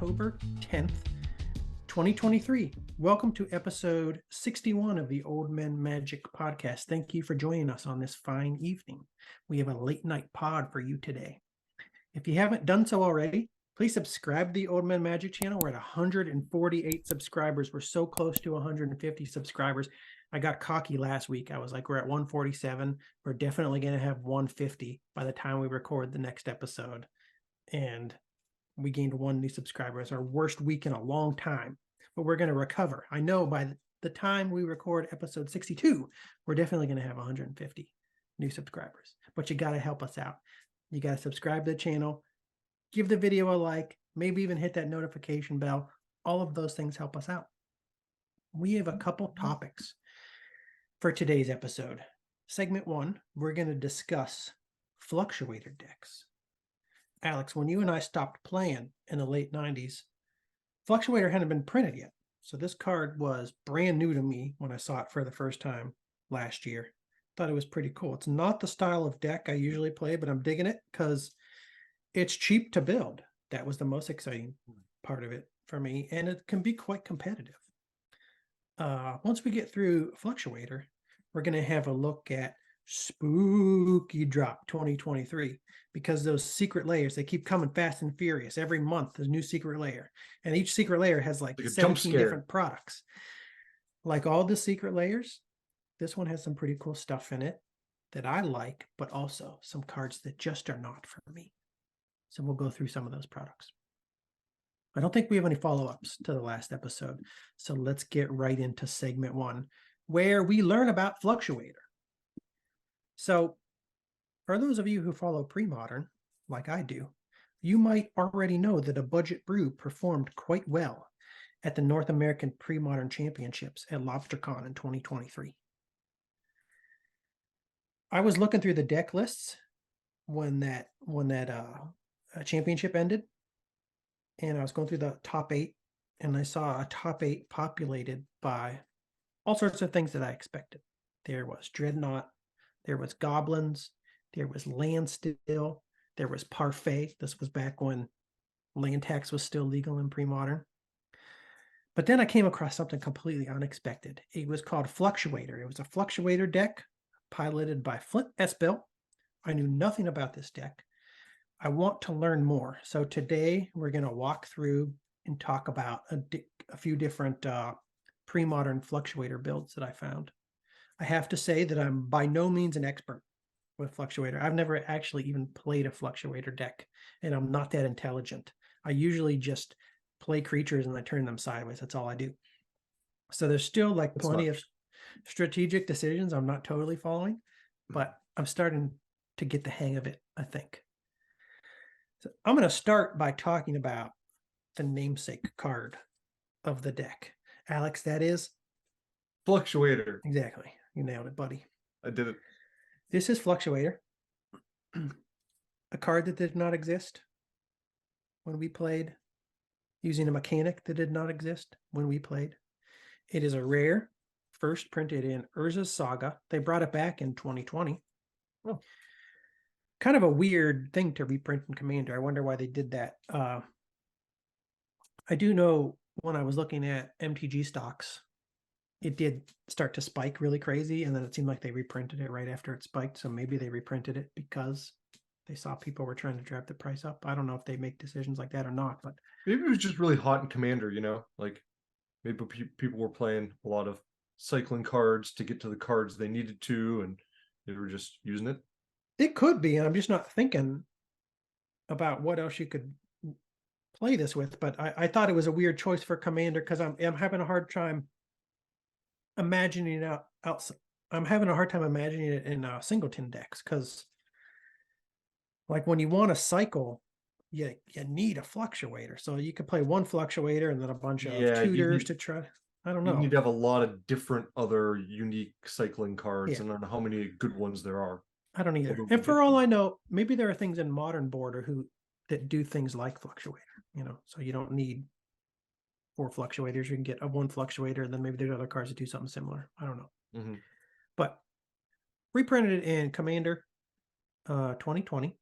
October 10th, 2023. Welcome to episode 61 of the Old Men Magic podcast. Thank you for joining us on this fine evening. We have a late night pod for you today. If you haven't done so already, please subscribe to the Old Men Magic channel. We're at 148 subscribers. We're so close to 150 subscribers. I got cocky last week. I was like, we're at 147. We're definitely going to have 150 by the time we record the next episode. And we gained one new subscriber. It's our worst week in a long time, but we're going to recover. I know by the time we record episode 62, we're definitely going to have 150 new subscribers, but you got to help us out. You got to subscribe to the channel, give the video a like, maybe even hit that notification bell. All of those things help us out. We have a couple topics for today's episode. Segment 1, we're going to discuss fluctuator decks. Alex, when you and I stopped playing in the late 90s, Fluctuator hadn't been printed yet. So this card was brand new to me when I saw it for the first time last year. Thought it was pretty cool. It's not the style of deck I usually play, but I'm digging it because it's cheap to build. That was the most exciting part of it for me, and it can be quite competitive. Once we get through Fluctuator, we're going to have a look at Spookydrop 2023, because those secret layers, they keep coming fast and furious. Every month there's a new secret layer, and each secret layer has like 17 different products. Like all the secret layers, this one has some pretty cool stuff in it that I like, but also some cards that just are not for me. So we'll go through some of those products. I don't think we have any follow-ups to the last episode, so let's get right into segment 1, where we learn about Fluctuator. So for those of you who follow Premodern, like I do, you might already know that a budget brew performed quite well at the North American Premodern Championships at Lobstercon in 2023. I was looking through the deck lists when that championship ended, and I was going through the top 8, and I saw a top 8 populated by all sorts of things that I expected. There was Dreadnought, there was Goblins, there was Landstill, there was Parfait. This was back when land tax was still legal in Premodern. But then I came across something completely unexpected. It was called Fluctuator. It was a Fluctuator deck piloted by Flint Espel. I knew nothing about this deck. I want to learn more. So today we're going to walk through and talk about a few different Premodern Fluctuator builds that I found. I have to say that I'm by no means an expert with Fluctuator. I've never actually even played a Fluctuator deck, and I'm not that intelligent. I usually just play creatures and I turn them sideways. That's all I do. So there's still like plenty of strategic decisions I'm not totally following, but I'm starting to get the hang of it, I think. So I'm going to start by talking about the namesake card of the deck. Alex, that is? Fluctuator. Exactly. You nailed it, buddy. I did it. This is Fluctuator, a card that did not exist when we played, using a mechanic that did not exist when we played. It is a rare, first printed in Urza's Saga. They brought it back in 2020. Oh. Kind of a weird thing to reprint in Commander. I wonder why they did that. I do know when I was looking at MTG stocks, it did start to spike really crazy, and then it seemed like they reprinted it right after it spiked. So maybe they reprinted it because they saw people were trying to drive the price up. I don't know if they make decisions like that or not, but maybe it was just really hot in Commander, like maybe people were playing a lot of cycling cards to get to the cards they needed to, and they were just using it. It could be, and I'm just not thinking about what else you could play this with, but I thought it was a weird choice for Commander because I'm having a hard time imagining it outside. I'm having a hard time imagining it in singleton decks, because like when you want to cycle, you need a Fluctuator. So you could play one Fluctuator and then a bunch of tutors to try. I don't know. You need to have a lot of different other unique cycling cards, and I don't know how many good ones there are. I don't either. And for all I know, maybe there are things in Modern Border that do things like Fluctuator, so you don't need 4 Fluctuators. You can get one Fluctuator, and then maybe there's other cards that do something similar. I don't know. But reprinted it in Commander 2020.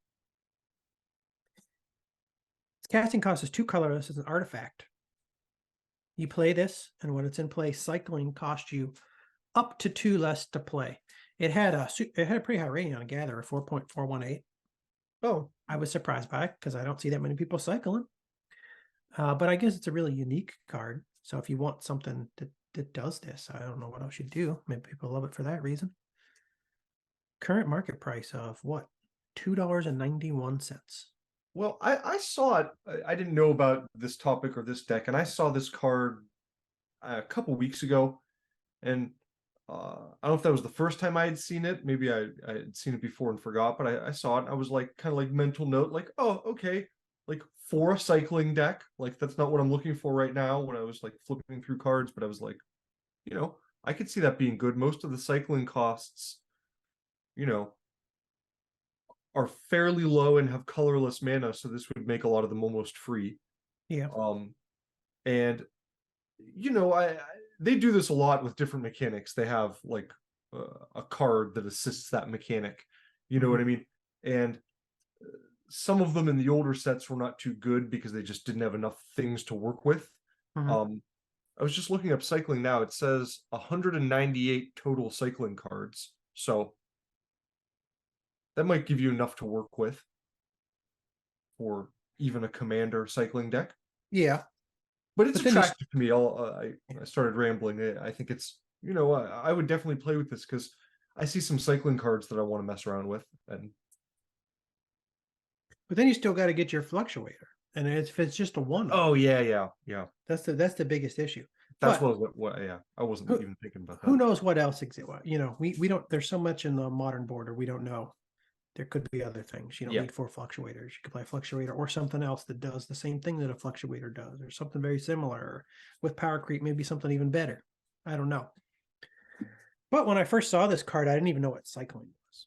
It's Casting cost is 2 colorless as an artifact. You play this, and when it's in play, cycling costs you up to 2 less to play. It had a pretty high rating on a gather, 4.418. Oh, I was surprised by it because I don't see that many people cycling. But I guess it's a really unique card. So if you want something that does this, I don't know what else you'd do. Maybe people love it for that reason. Current market price of what? $2.91. well, I saw it. I didn't know about this topic or this deck, and I saw this card a couple weeks ago, and I don't know if that was the first time I had seen it. Maybe I had seen it before and forgot, but I saw it. And I was like, kind of like mental note, like, oh, okay, like for a cycling deck, like that's not what I'm looking for right now. When I was like flipping through cards, but I was like, I could see that being good. Most of the cycling costs, you know, are fairly low and have colorless mana, so this would make a lot of them almost free. Yeah. And I they do this a lot with different mechanics. They have like a card that assists that mechanic. You know what I mean? And some of them in the older sets were not too good because they just didn't have enough things to work with. I was just looking up cycling now. It says 198 total cycling cards. So that might give you enough to work with for even a commander cycling deck. Yeah. But it's then attractive to me. I started rambling. I think it's, I would definitely play with this because I see some cycling cards that I want to mess around with. But then you still got to get your fluctuator. And if it's just a one, oh yeah. that's the biggest issue. That's but yeah. I wasn't even thinking about that. Who knows what else exists? We don't. There's so much in the modern border we don't know. There could be other things. You don't need 4 fluctuators. You could play a fluctuator or something else that does the same thing that a fluctuator does, or something very similar. Or with power creep, maybe something even better. I don't know. But when I first saw this card, I didn't even know what cycling was.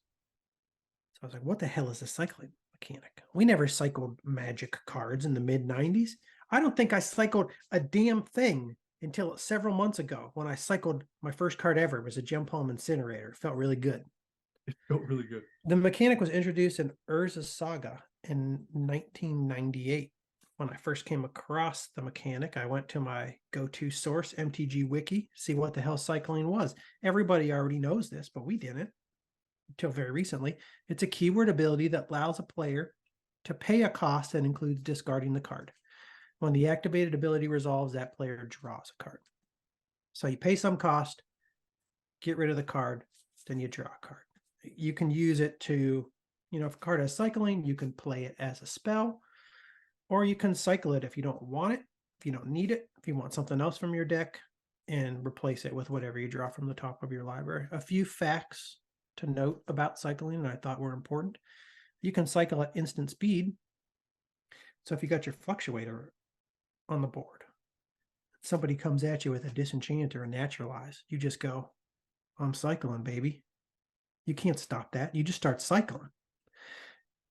So I was like, what the hell is a cycling mechanic? We never cycled Magic cards in the mid-90s. I don't think I cycled a damn thing until several months ago when I cycled my first card ever. It was a Gem Palm Incinerator. It felt really good. It felt really good. The mechanic was introduced in Urza's Saga in 1998. When I first came across the mechanic, I went to my go-to source, MTG Wiki, see what the hell cycling was. Everybody already knows this, but we didn't until very recently. It's a keyword ability that allows a player to pay a cost that includes discarding the card. When the activated ability resolves, that player draws a card. So you pay some cost, get rid of the card, then you draw a card. You can use it to, if a card has cycling, you can play it as a spell, or you can cycle it if you don't want it, if you don't need it, if you want something else from your deck, and replace it with whatever you draw from the top of your library. A few facts to note about cycling that I thought were important. You can cycle at instant speed. So if you got your fluctuator on the board, somebody comes at you with a disenchant or a naturalize, you just go, I'm cycling, baby. You can't stop that. You just start cycling.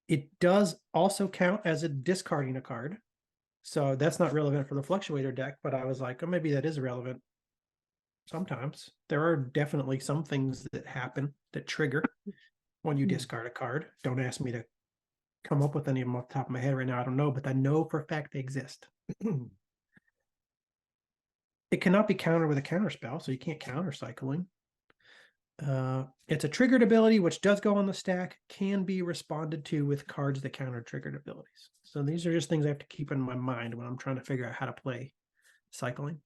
It does also count as a discarding a card. So that's not relevant for the fluctuator deck, but I was like, oh, maybe that is relevant. Sometimes there are definitely some things that happen that trigger when you discard a card. Don't ask me to come up with any of them off the top of my head right now. I don't know, but I know for a fact they exist. It cannot be countered with a counter spell, so you can't counter cycling. It's a triggered ability, which does go on the stack, can be responded to with cards that counter triggered abilities. So these are just things I have to keep in my mind when I'm trying to figure out how to play cycling.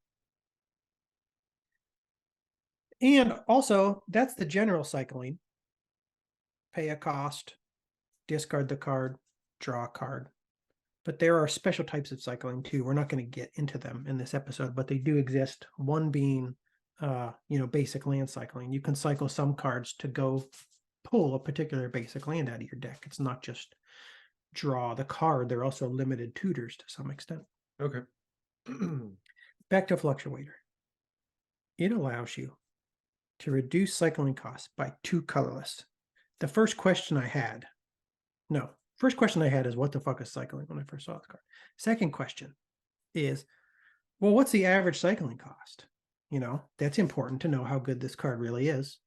And also, that's the general cycling. Pay a cost, discard the card, draw a card. But there are special types of cycling too. We're not going to get into them in this episode, but they do exist. One being, basic land cycling. You can cycle some cards to go pull a particular basic land out of your deck. It's not just draw the card. They're also limited tutors to some extent. Okay. Back to Fluctuator. It allows you to reduce cycling costs by 2 colorless. The first question I had is what the fuck is cycling when I first saw the card. Second question is, well, what's the average cycling cost? That's important to know how good this card really is.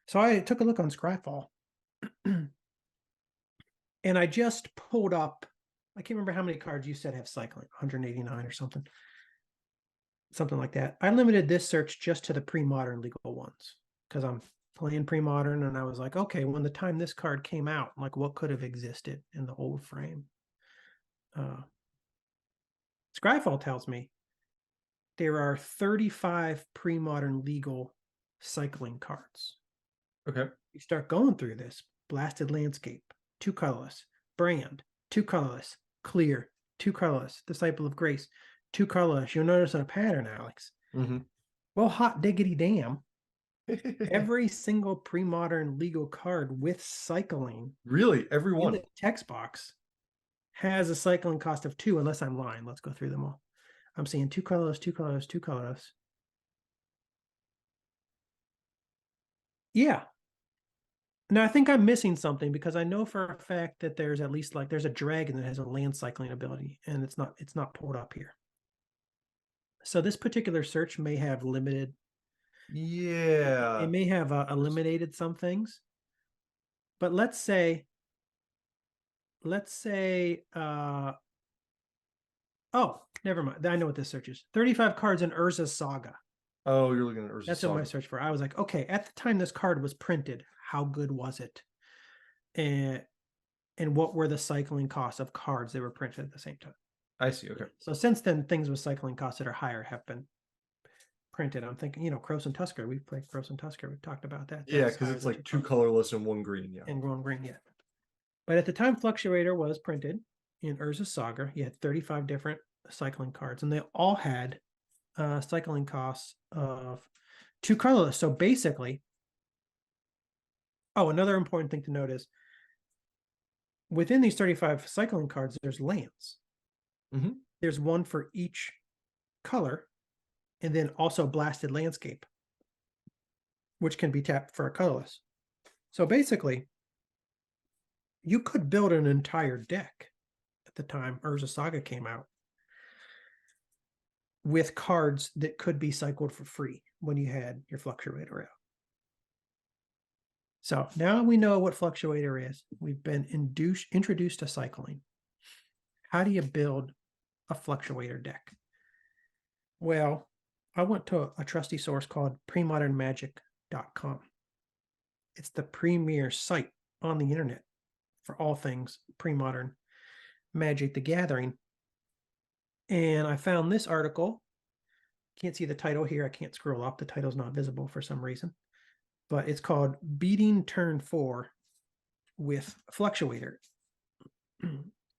So I took a look on Scryfall and I just pulled up I can't remember how many cards you said have cycling, 189 or something like that. I limited this search just to the pre-modern legal ones because I'm playing pre-modern, and I was like, okay, when the time this card came out, like what could have existed in the old frame? Scryfall tells me there are 35 pre-modern legal cycling cards. Okay. You start going through this: Blasted Landscape, 2 colorless; Brand, 2 colorless; Clear, 2 colorless; Disciple of Grace, 2 colorless. You'll notice a pattern, Alex. Mm-hmm. Well, hot diggity damn. Every single pre-modern legal card with cycling Really? in Everyone? the text box has a cycling cost of 2, unless I'm lying. Let's go through them all. I'm seeing 2 colorless, 2 colorless, 2 colorless. Yeah. Now I think I'm missing something, because I know for a fact that there's at least there's a dragon that has a land cycling ability, and it's not pulled up here. So this particular search may have limited. Yeah. It may have eliminated some things. But let's say, oh, never mind. I know what this search is. 35 cards in Urza's Saga. Oh, you're looking at Urza's That's Saga. what my search for. I was like, okay, at the time this card was printed, how good was it? And what were the cycling costs of cards that were printed at the same time? I see. Okay. So since then, things with cycling costs that are higher have been printed. I'm thinking, Crows and Tusker. We've played Crows and Tusker. We've talked about that. Yeah, because it's like 2 colorless and 1 green. Yeah. And 1 green, yeah. But at the time Fluctuator was printed in Urza's Saga, you had 35 different cycling cards, and they all had cycling costs of 2 colorless. So basically, another important thing to note is within these 35 cycling cards, there's lands. Mm-hmm. There's one for each color, and then also Blasted Landscape, which can be tapped for a colorless. So basically, you could build an entire deck at the time Urza Saga came out with cards that could be cycled for free when you had your Fluctuator out. So now we know what Fluctuator is. We've been introduced to cycling. How do you build a Fluctuator deck? Well, I went to a trusty source called premodernmagic.com. It's the premier site on the internet for all things pre-modern Magic the Gathering. And I found this article. Can't see the title here. I can't scroll up. The title's not visible for some reason. But it's called Beating Turn 4 with Fluctuator.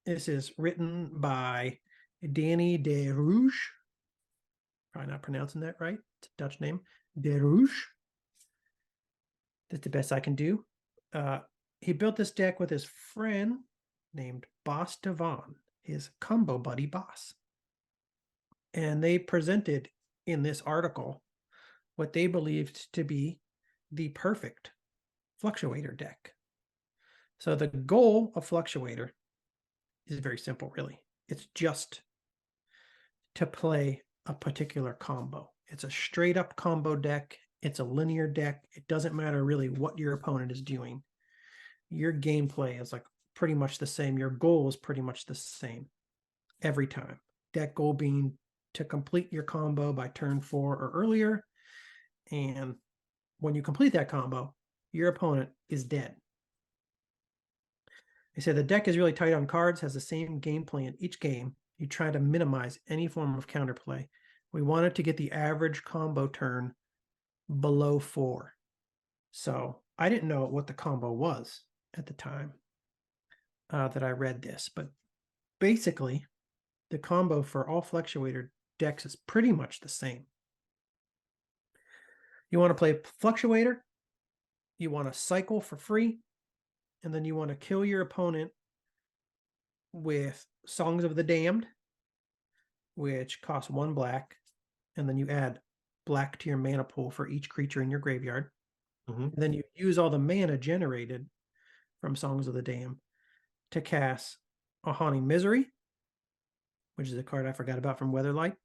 This is written by Danny de Rouge. Probably not pronouncing that right. It's a Dutch name. De Rouge. That's the best I can do. He built this deck with his friend named Boss Devon, his combo buddy Boss. And they presented in this article what they believed to be the perfect Fluctuator deck. So the goal of Fluctuator is very simple, really. It's just to play a particular combo. It's a straight up combo deck. It's a linear deck. It doesn't matter really what your opponent is doing. Your gameplay is pretty much the same. Your goal is pretty much the same every time. Deck goal being to complete your combo by turn 4 or earlier. And when you complete that combo, your opponent is dead. They say the deck is really tight on cards, has the same gameplay in each game. You try to minimize any form of counterplay. We wanted to get the average combo turn below 4. So I didn't know what the combo was at the time that I read this, but basically the combo for all Fluctuator decks is pretty much the same. You want to play Fluctuator, you want to cycle for free, and then you want to kill your opponent with Songs of the Damned, which costs 1 black, and then you add black to your mana pool for each creature in your graveyard. Mm-hmm. And then you use all the mana generated from Songs of the Damned to cast a Haunting Misery, which is a card I forgot about from Weatherlight.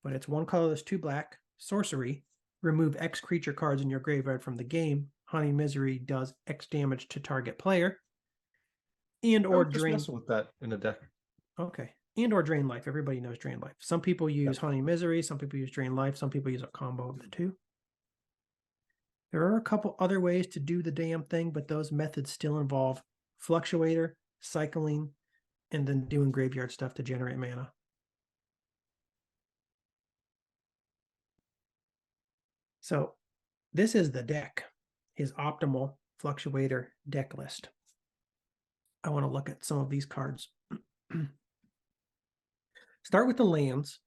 But it's 1 colorless, 2 black, sorcery. Remove X creature cards in your graveyard from the game. Haunting Misery does X damage to target player. And I or was just drain. messing with that in a deck. Okay. And or drain life. Everybody knows drain life. Some people use Haunting Misery. Some people use drain life. Some people use a combo of the two. There are a couple other ways to do the damn thing, but those methods still involve Fluctuator, cycling, and then doing graveyard stuff to generate mana. So this is the deck, his optimal Fluctuator deck list. I want to look at some of these cards. Start with the lands.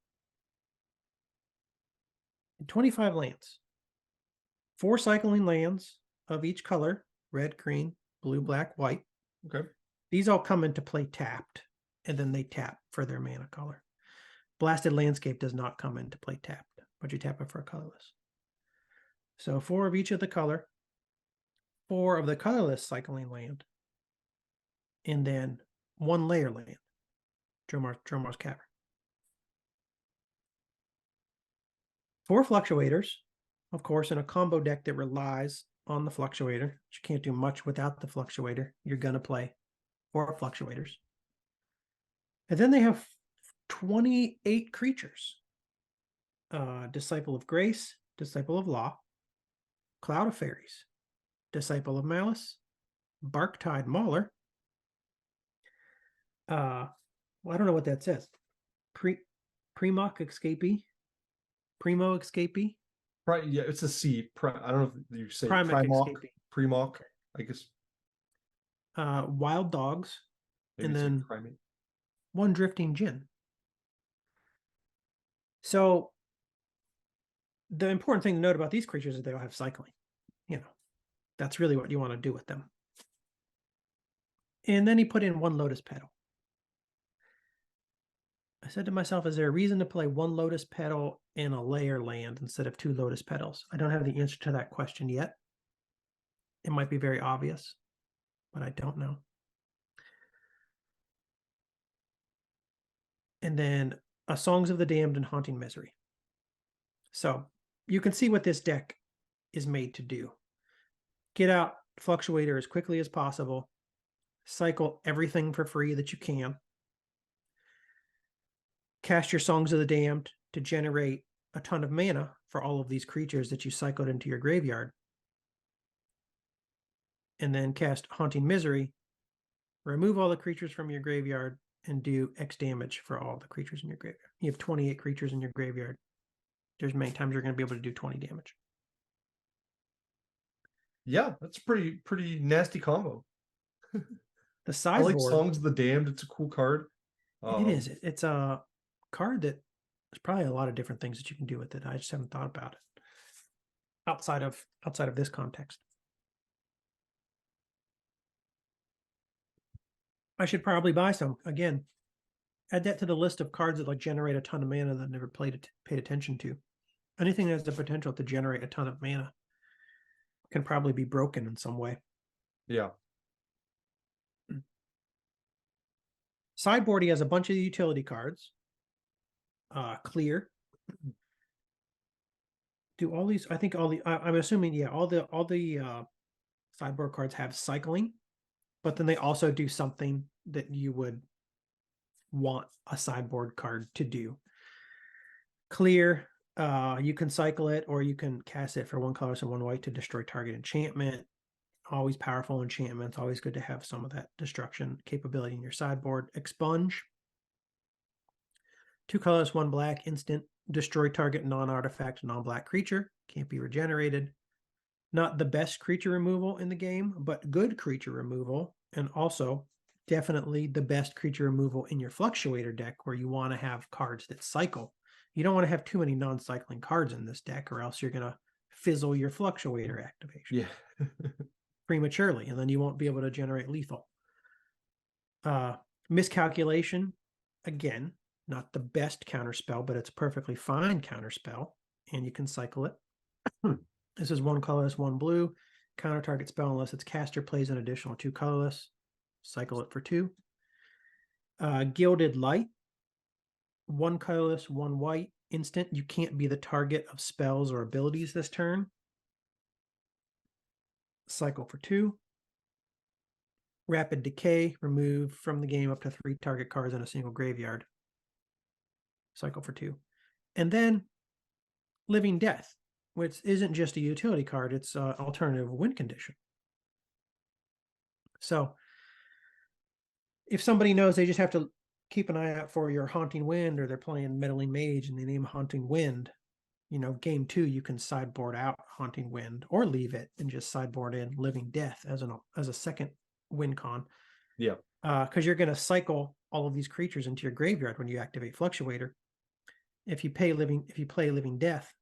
25 lands. 4 cycling lands of each color, red, green, blue, black, white. Okay. These all come into play tapped, and then they tap for their mana color. Blasted Landscape does not come into play tapped, but you tap it for a colorless. So 4 of each of the color, 4 of the colorless cycling land, and then 1 layer land, Dromar's Cavern. 4 Fluctuators, of course, in a combo deck that relies on the Fluctuator. You can't do much without the Fluctuator. You're going to play 4 Fluctuators. And then they have 28 creatures. Disciple of Grace, Disciple of Law, Cloud of Fairies, Disciple of Malice, Barktide Mauler. Well, I don't know what that says. Premo Escapee. Yeah, it's a C. I don't know if you say Primoc, Premok, I guess. Wild Dogs, Maybe and it's then Primate. 1 Drifting Djinn. So the important thing to note about these creatures is they all have cycling. That's really what you want to do with them. And then he put in 1 Lotus Petal. I said to myself, is there a reason to play 1 Lotus Petal in a layer land instead of 2 Lotus Petals? I don't have the answer to that question yet. It might be very obvious, but I don't know. And then a Songs of the Damned and Haunting Misery. So you can see what this deck is made to do. Get out Fluctuator as quickly as possible. Cycle everything for free that you can. Cast your Songs of the Damned to generate a ton of mana for all of these creatures that you cycled into your graveyard. And then cast Haunting Misery, remove all the creatures from your graveyard, and do X damage for all the creatures in your graveyard. You have 28 creatures in your graveyard. There's many times you're going to be able to do 20 damage. Yeah, that's pretty nasty combo. The I sideboard. like Songs of the Damned. It's a cool card. It is. It's a card that there's probably a lot of different things that you can do with it. I just haven't thought about it outside of this context. I should probably buy some. Again, add that to the list of cards that like generate a ton of mana that I never paid attention to. Anything that has the potential to generate a ton of mana can probably be broken in some way. Yeah. Sideboard, he has a bunch of utility cards. Clear. Do all these? I think all the. I'm assuming, yeah, all the sideboard cards have cycling, but then they also do something that you would want a sideboard card to do. Clear. You can cycle it, or you can cast it for 1 colorless and 1 white to destroy target enchantment. Always powerful enchantments. Always good to have some of that destruction capability in your sideboard. Expunge. 2 colorless, 1 black, instant. Destroy target non-artifact, non-black creature. Can't be regenerated. Not the best creature removal in the game, but good creature removal. And also definitely the best creature removal in your Fluctuator deck, where you want to have cards that cycle. You don't want to have too many non-cycling cards in this deck, or else you're going to fizzle your Fluctuator activation. Yeah. Prematurely, and then you won't be able to generate lethal. Miscalculation, again, not the best counterspell, but it's a perfectly fine counterspell, and you can cycle it. This is 1 colorless, 1 blue. Counter target spell unless its caster plays an additional 2 colorless. Cycle it for 2. Gilded Light. 1 colorless, 1 white. Instant. You can't be the target of spells or abilities this turn. Cycle for 2. Rapid Decay, remove from the game up to 3 target cards in a single graveyard. Cycle for 2. And then Living Death, which isn't just a utility card, it's an alternative win condition. So if somebody knows they just have to keep an eye out for your Haunting Wind, or they're playing Meddling Mage and they name Haunting Wind, game 2, you can sideboard out Haunting Wind or leave it and just sideboard in Living Death as a second win con. Yeah. Because you're going to cycle all of these creatures into your graveyard when you activate Fluctuator. If you play Living Death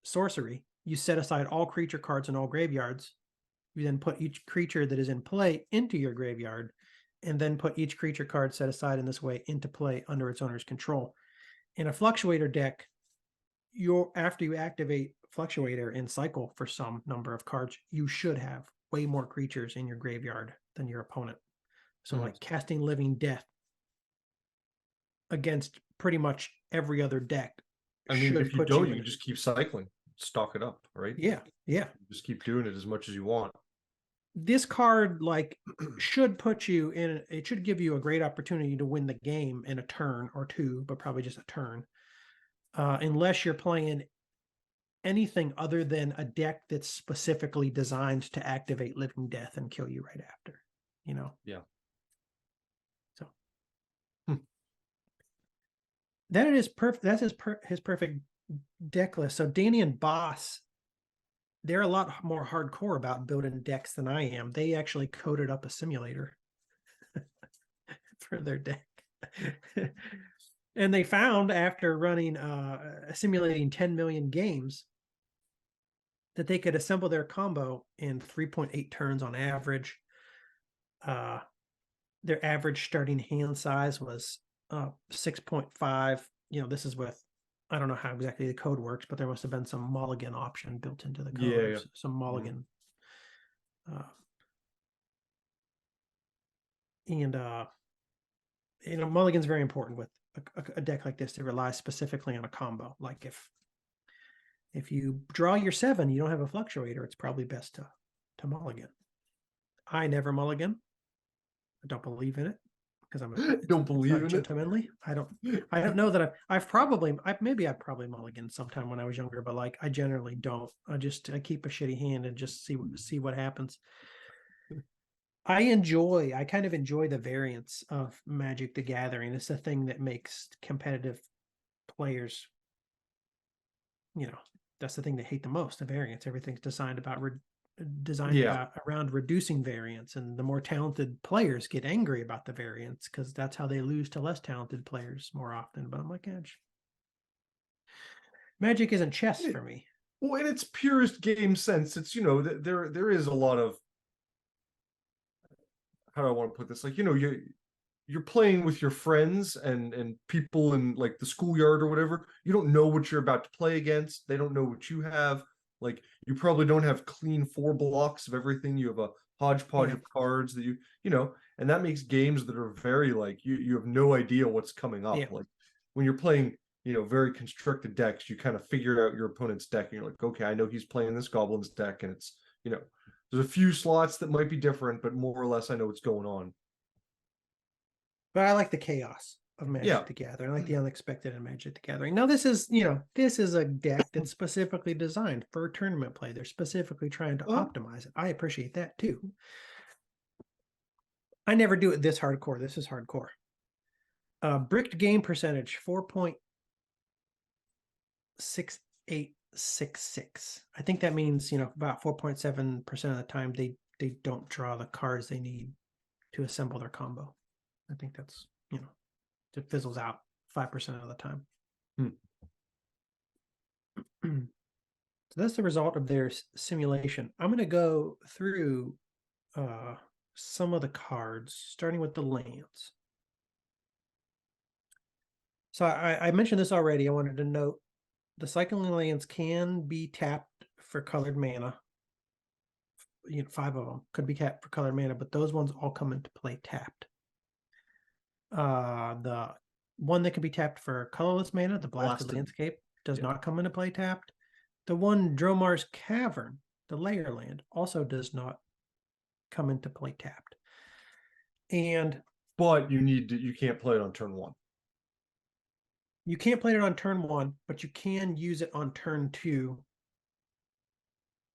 sorcery, you set aside all creature cards in all graveyards. You then put each creature that is in play into your graveyard, and then put each creature card set aside in this way into play under its owner's control. In a Fluctuator deck, after you activate Fluctuator and cycle for some number of cards, you should have way more creatures in your graveyard than your opponent. So like casting Living Death against pretty much every other deck. I mean, if you don't, you can just keep cycling, stock it up, right? Yeah. Just keep doing it as much as you want. This card should put you in. It should give you a great opportunity to win the game in a turn or two, but probably just a turn, unless you're playing anything other than a deck that's specifically designed to activate Living Death and kill you right after. Yeah. So that is perfect. That's his perfect deck list. So Danny and Boss, they're a lot more hardcore about building decks than I am. They actually coded up a simulator for their deck. And they found, after running simulating 10 million games, that they could assemble their combo in 3.8 turns on average. Their average starting hand size was 6.5. This is with, I don't know how exactly the code works, but there must have been some mulligan option built into the code. Yeah. Some mulligan. Mulligan's very important with a deck like this. It relies specifically on a combo. Like if you draw your 7, you don't have a Fluctuator, it's probably best to mulligan. I never mulligan. I don't believe in it because don't believe in gentlemanly. I don't know that I've probably mulliganed sometime when I was younger, but I generally don't. I keep a shitty hand and just see what happens. I kind of enjoy the variance of Magic the Gathering. It's the thing that makes competitive players, that's the thing they hate the most, the variance. Everything's designed around reducing variance, and the more talented players get angry about the variance because that's how they lose to less talented players more often. But I'm like, Magic isn't chess for me. Well, in its purest game sense, it's there is a lot of, how do I want to put this? You're playing with your friends and people in the schoolyard or whatever. You don't know what you're about to play against. They don't know what you have. You probably don't have clean 4 blocks of everything. You have a hodgepodge of cards that and that makes games that are very you have no idea what's coming up. When you're playing, very constricted decks, you kind of figure out your opponent's deck and you're like, okay, I know he's playing this Goblin's deck, and it's, there's a few slots that might be different, but more or less I know what's going on. But I like the chaos of Magic the Gathering. I like the unexpected in Magic the Gathering. Now this is a deck that's specifically designed for tournament play. They're specifically trying to optimize it. I appreciate that too. I never do it this hardcore. This is hardcore. Bricked game percentage, 4.6866. I think that means, about 4.7% of the time they don't draw the cards they need to assemble their combo. I think that's, it fizzles out 5% of the time. So that's the result of their simulation. I'm going to go through some of the cards, starting with the lands. So I mentioned this already. I wanted to note the cycling lands can be tapped for colored mana. 5 of them could be tapped for colored mana, but those ones all come into play tapped. The one that can be tapped for colorless mana, the Blasted Landscape, does not come into play tapped. The one Dromar's Cavern, the layer land, also does not come into play tapped. And but you can't play it on turn 1. You can't play it on turn 1, but you can use it on turn 2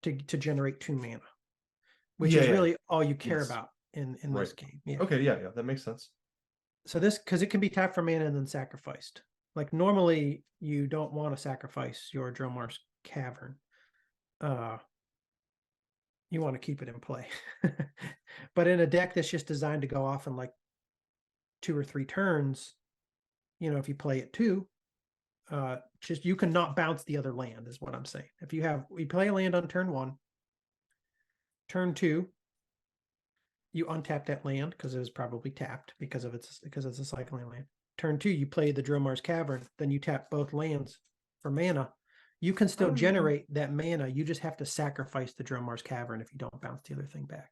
to generate 2 mana, which is really all you care about in this game. Yeah. Okay, yeah, that makes sense. So this, because it can be tapped for mana and then sacrificed. Like normally you don't want to sacrifice your Dromar's Cavern. You want to keep it in play. But in a deck that's just designed to go off in like 2 or 3 turns, if you play it 2, just you cannot bounce the other land is what I'm saying. If you play a land on turn 1, turn 2, you untap that land because it was probably tapped because it's a cycling land. Turn 2, you play the Dromar's Cavern, then you tap both lands for mana. You can still generate that mana. You just have to sacrifice the Dromar's Cavern if you don't bounce the other thing back.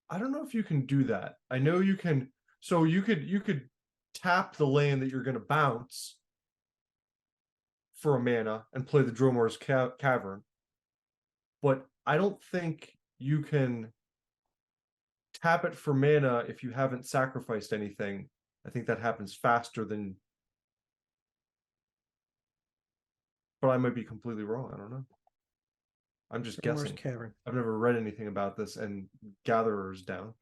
I don't know if you can do that. I know you can. So you could tap the land that you're going to bounce for a mana and play the Dromar's Cavern, but I don't think you can tap it for mana if you haven't sacrificed anything. I think that happens faster than. But I might be completely wrong. I don't know. I'm just guessing. Cavern. I've never read anything about this, and Gatherer's down.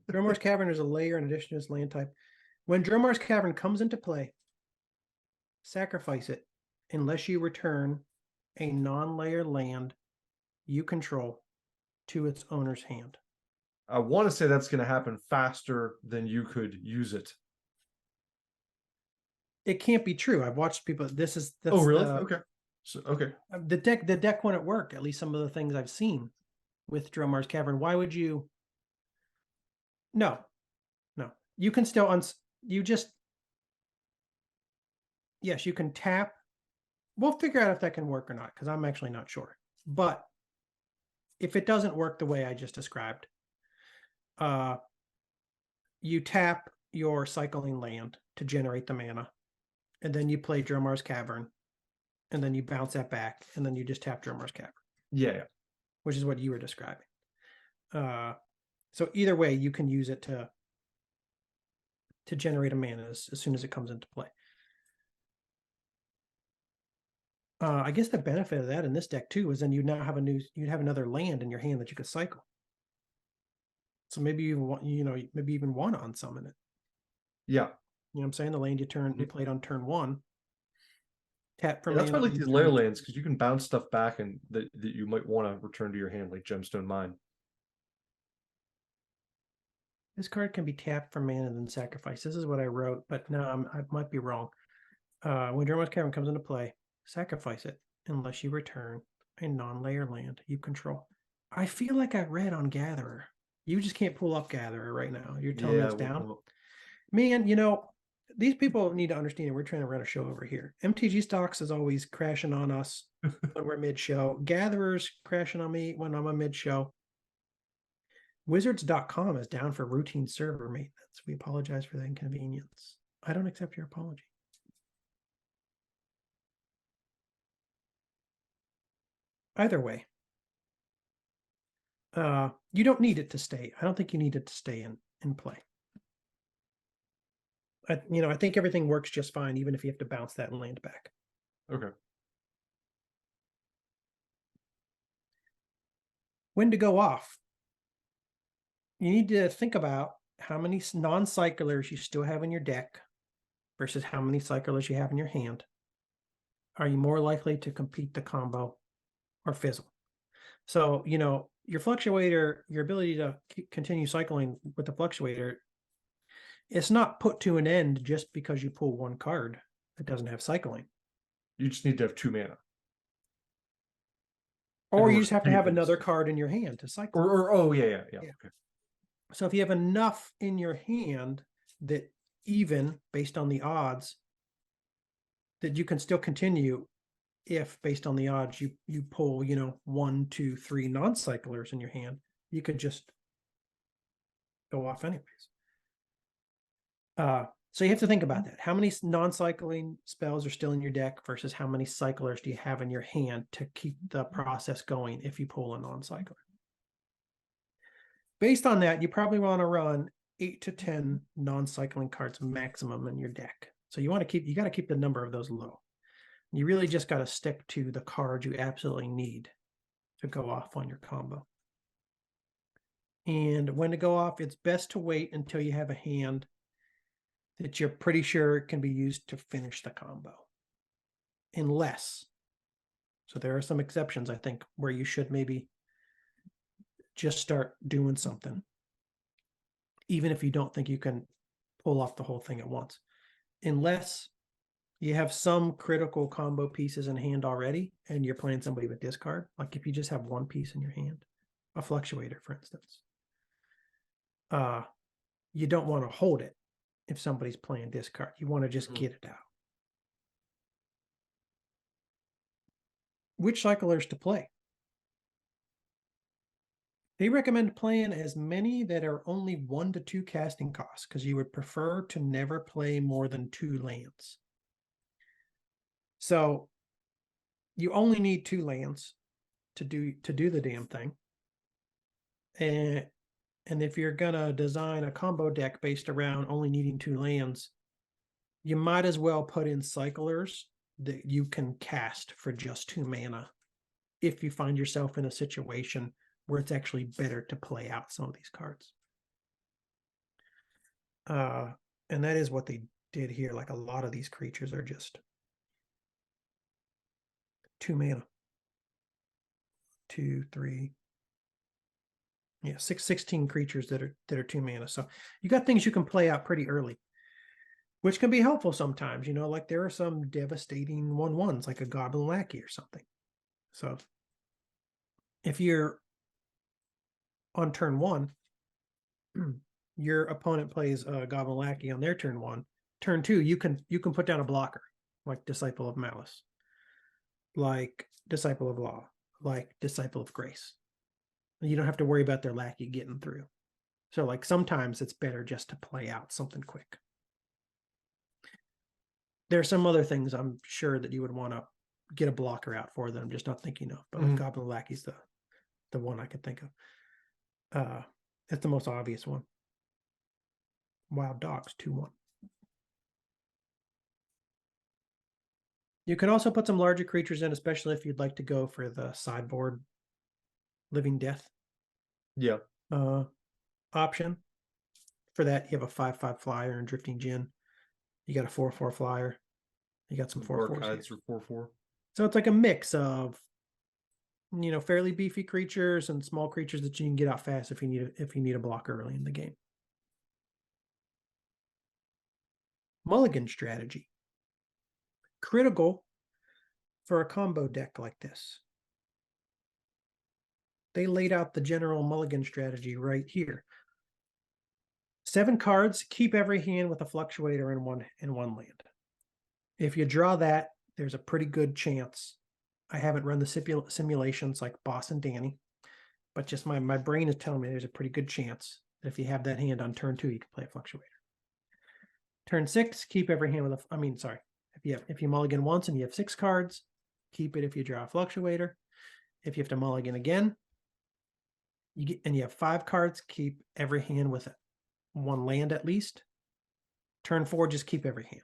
Dromar's Cavern is a layer in addition to its land type. When Dromar's Cavern comes into play, sacrifice it unless you return a non-layer land you control to its owner's hand. I want to say that's going to happen faster than you could use it. It can't be true. I've watched people. Oh, really? Okay. So, okay. The deck won't work. At least some of the things I've seen with Dromar's Cavern. Why would you? No. You can still yes, you can tap. We'll figure out if that can work or not because I'm actually not sure. But if it doesn't work the way I just described, you tap your cycling land to generate the mana, and then you play Dromar's Cavern, and then you bounce that back, and then you just tap Dromar's Cavern. Yeah. Which is what you were describing. So either way, you can use it to generate a mana as soon as it comes into play. I guess the benefit of that in this deck too is then you'd have another land in your hand that you could cycle. So maybe you want, maybe even want to unsummon it. Yeah. You know what I'm saying? The land you played on turn 1. Tap for mana. That's why I like these layer lands, because you can bounce stuff back and that you might want to return to your hand, like Gemstone Mine. This card can be tapped for mana and then sacrificed. This is what I wrote, but no, I might be wrong. When Dromar's Cavern comes into play, sacrifice it unless you return a non-layer land you control. I feel like I read on Gatherer. You just can't pull up Gatherer right now. You're telling me it's down? Man, these people need to understand we're trying to run a show over here. MTG Stocks is always crashing on us when we're mid-show. Gatherer's crashing on me when I'm a mid-show. Wizards.com is down for routine server maintenance. We apologize for the inconvenience. I don't accept your apology. Either way, you don't need it to stay. I don't think you need it to stay in play. I think everything works just fine, even if you have to bounce that land back. Okay. When to go off? You need to think about how many non-cyclers you still have in your deck versus how many cyclers you have in your hand. Are you more likely to compete the combo or fizzle? So, your Fluctuator, your ability to continue cycling with the Fluctuator, it's not put to an end just because you pull one card that doesn't have cycling. You just need to have 2 mana. Or you just have to have another card in your hand to cycle. Yeah. Okay. So if you have enough in your hand that even based on the odds that you can still continue, if based on the odds you pull 1, 2, 3 non-cyclers in your hand, you could just go off anyways. So you have to think about that. How many non-cycling spells are still in your deck versus how many cyclers do you have in your hand to keep the process going if you pull a non-cycler? Based on that, you probably want to run 8 to 10 non-cycling cards maximum in your deck. So you got to keep the number of those low. You really just got to stick to the cards you absolutely need to go off on your combo. And when to go off, it's best to wait until you have a hand that you're pretty sure can be used to finish the combo. Unless, so there are some exceptions, I think, where you should maybe just start doing something, even if you don't think you can pull off the whole thing at once. Unless you have some critical combo pieces in hand already and you're playing somebody with discard, like if you just have one piece in your hand, a fluctuator, for instance, you don't want to hold it if somebody's playing discard. You want to just get it out. Which cyclers to play? They recommend playing as many that are only 1 to 2 casting costs, because you would prefer to never play more than 2 lands. So you only need 2 lands to do the damn thing. And if you're gonna design a combo deck based around only needing 2 lands, you might as well put in cyclers that you can cast for just 2 mana if you find yourself in a situation where it's actually better to play out some of these cards. And that is what they did here. Like a lot of these creatures are just 2 mana. 2, 3. Yeah, 16 creatures that are 2 mana. So you got things you can play out pretty early, which can be helpful sometimes. Like there are some devastating 1/1s, like a Goblin Lackey or something. So if you're on turn 1, your opponent plays a Goblin Lackey on their turn 1. Turn 2, you can put down a blocker, like Disciple of Malice, like Disciple of Law, like Disciple of Grace. You don't have to worry about their lackey getting through. So like sometimes it's better just to play out something quick. There are some other things I'm sure that you would want to get a blocker out for that I'm just not thinking of. But like Goblin Lackey's the one I could think of. It's the most obvious one. Wild Dogs 2/1. You can also put some larger creatures in, especially if you'd like to go for the sideboard Living Death option. For that, you have a 5/5 flyer and Drifting Gin. You got a 4/4 flyer. You got some 4/4s or 4/4. So it's like a mix of fairly beefy creatures and small creatures that you can get out fast if you need a blocker early in the game. Mulligan strategy. Critical for a combo deck like this. They laid out the general mulligan strategy right here. 7 cards, keep every hand with a fluctuator in one land. If you draw that, there's a pretty good chance. I haven't run the simulations like Boss and Danny, but just my brain is telling me there's a pretty good chance that if you have that hand on turn 2, you can play a fluctuator. Turn 6, keep every hand with if you mulligan once and you have 6 cards, keep it if you draw a fluctuator. If you have to mulligan again, you have 5 cards, keep every hand with 1 land at least. Turn 4, just keep every hand.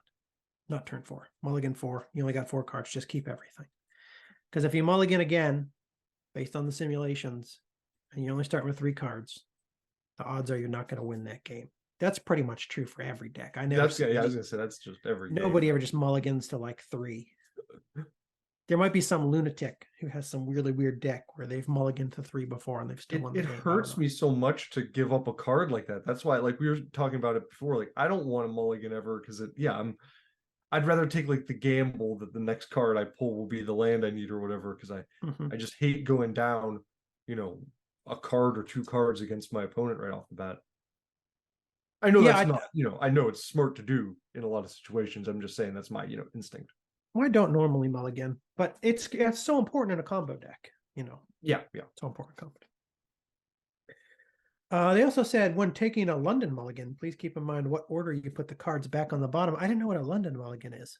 Not turn 4. Mulligan 4. You only got 4 cards, just keep everything. Because if you mulligan again, based on the simulations, and you only start with 3 cards, the odds are you're not going to win that game. That's pretty much true for every deck. I was gonna say that's just every nobody ever just mulligans to like 3. There might be some lunatic who has some really weird deck where they've mulliganed to 3 before and they've still won the game. It hurts me so much to give up a card like that. That's why, like we were talking about it before, like I don't want to mulligan ever because I'd rather take like the gamble that the next card I pull will be the land I need or whatever, because I just hate going down, a card or 2 cards against my opponent right off the bat. I know that's not, I know it's smart to do in a lot of situations. I'm just saying that's my, instinct. Well, I don't normally mulligan, but it's so important in a combo deck, Yeah. So important combo. They also said when taking a London mulligan, please keep in mind what order you put the cards back on the bottom. I didn't know what a London mulligan is.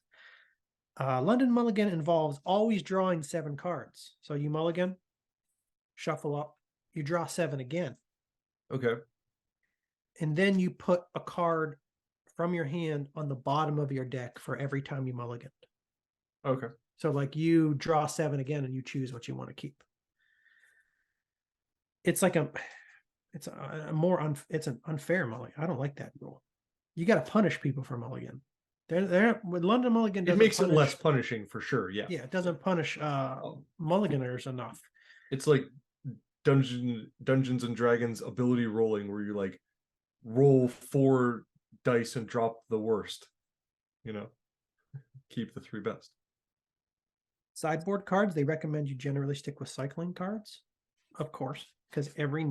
London mulligan involves always drawing 7 cards. So you mulligan, shuffle up, you draw 7 again. Okay. And then you put a card from your hand on the bottom of your deck for every time you mulligan. Okay. So like you draw 7 again and you choose what you want to keep. It's like it's an unfair mulligan. I don't like that rule. You got to punish people for mulligan. They're with London Mulligan It doesn't makes punish, it less punishing for sure. Yeah. yeah, it doesn't punish mulliganers enough. It's like Dungeons and Dragons ability rolling, where you like roll 4 dice and drop the worst. You know, keep the 3 best. Sideboard cards, they recommend you generally stick with cycling cards, of course, because every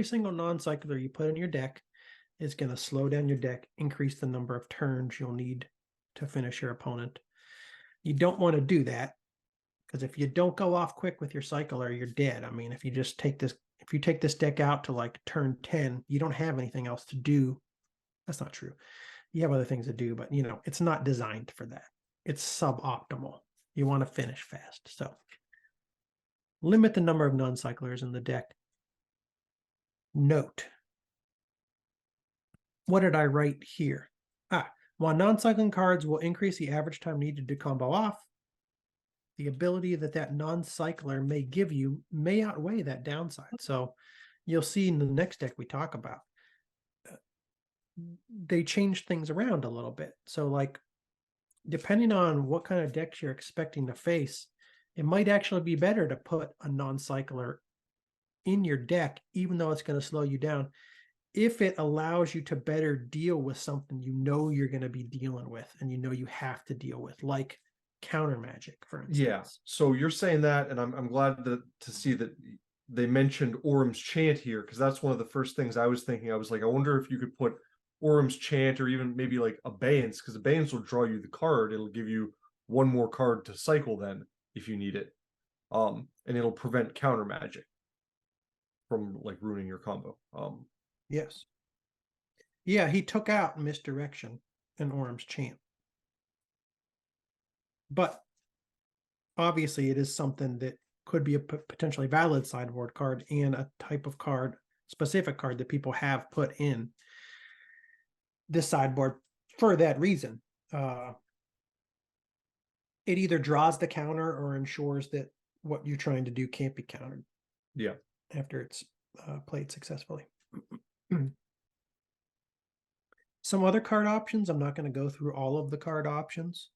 single non-cycler you put in your deck is going to slow down your deck, increase the number of turns you'll need to finish your opponent. You don't want to do that, because if you don't go off quick with your cycler, you're dead. I mean, if you take this deck out to like turn 10, you don't have anything else to do. That's not true. You have other things to do, but it's not designed for that. It's suboptimal. You want to finish fast. So limit the number of non-cyclers in the deck. Note, what did I write here? While non-cycling cards will increase the average time needed to combo off, the ability that non-cycler may give you may outweigh that downside. So you'll see in the next deck we talk about, they change things around a little bit. So like, depending on what kind of decks you're expecting to face, it might actually be better to put a non-cycler in your deck, even though it's going to slow you down, if it allows you to better deal with something you're going to be dealing with and you have to deal with, like counter magic, for instance. Yeah. So you're saying that, and I'm glad to see that they mentioned Orum's Chant here, because that's one of the first things I was thinking. I was like, I wonder if you could put Orum's Chant, or even maybe like Abeyance, because Abeyance will draw you the card. It'll give you 1 more card to cycle then if you need it. And it'll prevent counter magic from like ruining your combo. Yes. Yeah, he took out Misdirection in Orum's Chant. But obviously it is something that could be a potentially valid sideboard card and a type of card, specific card that people have put in this sideboard for that reason. It either draws the counter or ensures that what you're trying to do can't be countered. Yeah. After it's played successfully. Some other card options. I'm not going to go through all of the card options,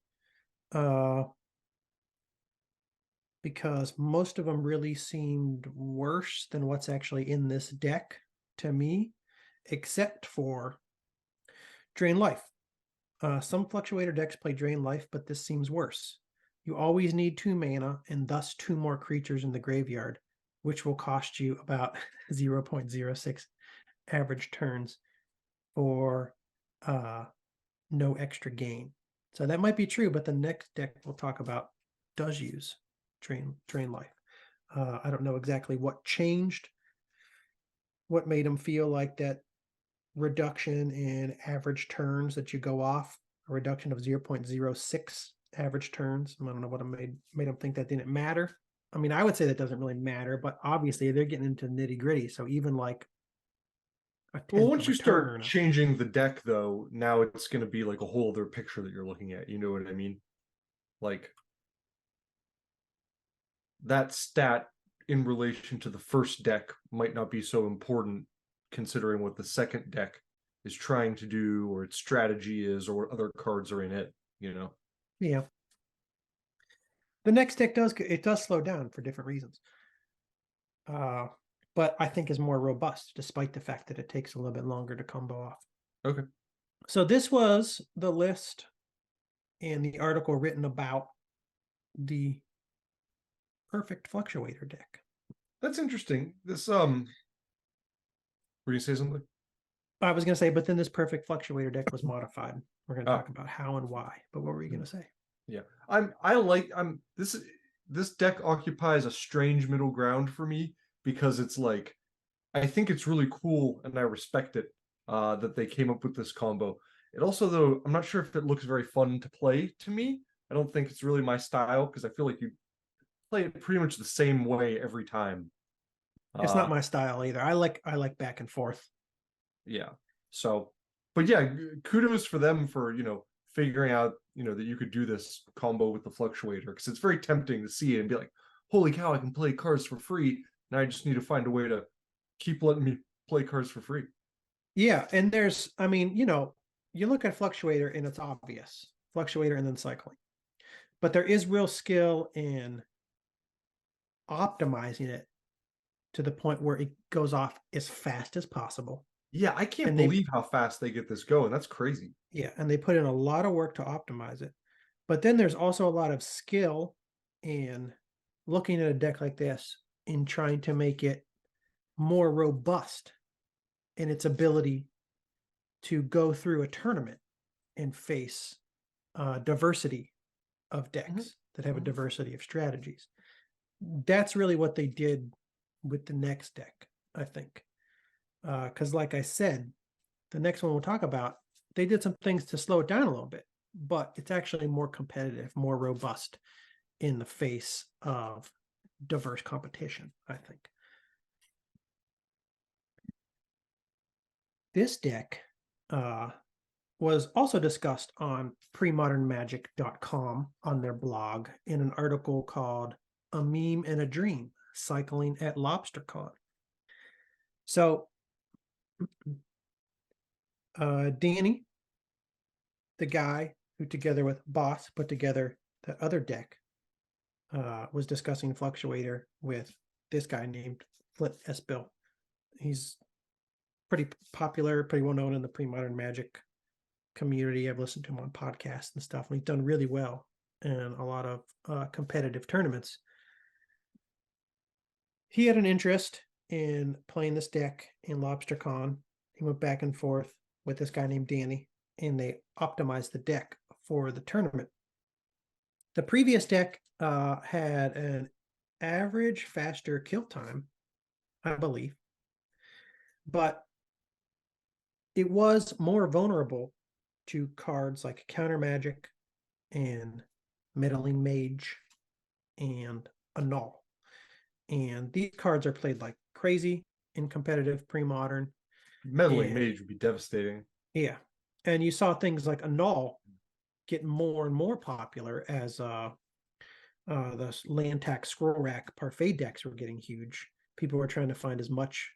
because most of them really seemed worse than what's actually in this deck to me, except for Drain Life. Some Fluctuator decks play Drain Life, but this seems worse. You always need 2 mana and thus 2 more creatures in the graveyard, which will cost you about 0.06 average turns for no extra gain. So that might be true, but the next deck we'll talk about does use Drain Life. I don't know exactly what changed, what made them feel like that reduction in average turns that you go off, a reduction of 0.06 average turns. I don't know what made them think that didn't matter. I mean, I would say that doesn't really matter, but obviously they're getting into nitty gritty. So even like well, once you start changing the deck, though, now it's going to be like a whole other picture that you're looking at. You know what I mean? Like that stat in relation to the first deck might not be so important, considering what the second deck is trying to do, or its strategy is, or what other cards are in it. You know? Yeah. The next deck does slow down for different reasons. But I think is more robust, despite the fact that it takes a little bit longer to combo off. Okay. So this was the list and the article written about the perfect Fluctuator deck. That's interesting. This were you say something? I was going to say, but then this perfect Fluctuator deck was modified. We're going to talk about how and why. But what were you going to say? Yeah, this deck occupies a strange middle ground for me, because it's like, I think it's really cool and I respect it that they came up with this combo. It also, though, I'm not sure if it looks very fun to play to me. I don't think it's really my style, because I feel like you play it pretty much the same way every time. It's not my style either. I like back and forth. Yeah. So, but yeah, kudos for them for, figuring out, that you could do this combo with the Fluctuator, because it's very tempting to see it and be like, holy cow, I can play cards for free. And I just need to find a way to keep letting me play cards for free. Yeah. And there's, I mean, you look at Fluctuator and it's obvious. Fluctuator and then cycling. But there is real skill in optimizing it to the point where it goes off as fast as possible. Yeah, I can't And believe how fast they get this going. That's crazy. yeah, and they put in a lot of work to optimize it. But then there's also a lot of skill in looking at a deck like this and trying to make it more robust in its ability to go through a tournament and face diversity of decks that have a diversity of strategies. That's really what they did with the next deck, I think. Because like I said, the next one we'll talk about, they did some things to slow it down a little bit, but it's actually more competitive, more robust in the face of diverse competition, I think. This deck was also discussed on premodernmagic.com on their blog in an article called A Meme and a Dream, Cycling at Lobstercon. So Danny, the guy who together with Boss put together the other deck, was discussing Fluctuator with this guy named Flint S. Bill. He's pretty popular, pretty well known in the pre-modern Magic community. I've listened to him on podcasts and stuff, and he's done really well in a lot of competitive tournaments. He had an interest in playing this deck in Lobstercon. He went back and forth with this guy named Danny, and they optimized the deck for the tournament. The previous deck had an average faster kill time, I believe, but it was more vulnerable to cards like Counter Magic and Meddling Mage and Annul. And these cards are played like crazy in competitive pre-modern. Meddling Mage would be devastating. Yeah. And you saw things like Annul get more and more popular as the land tax scroll rack parfait decks were getting huge. People were trying to find as much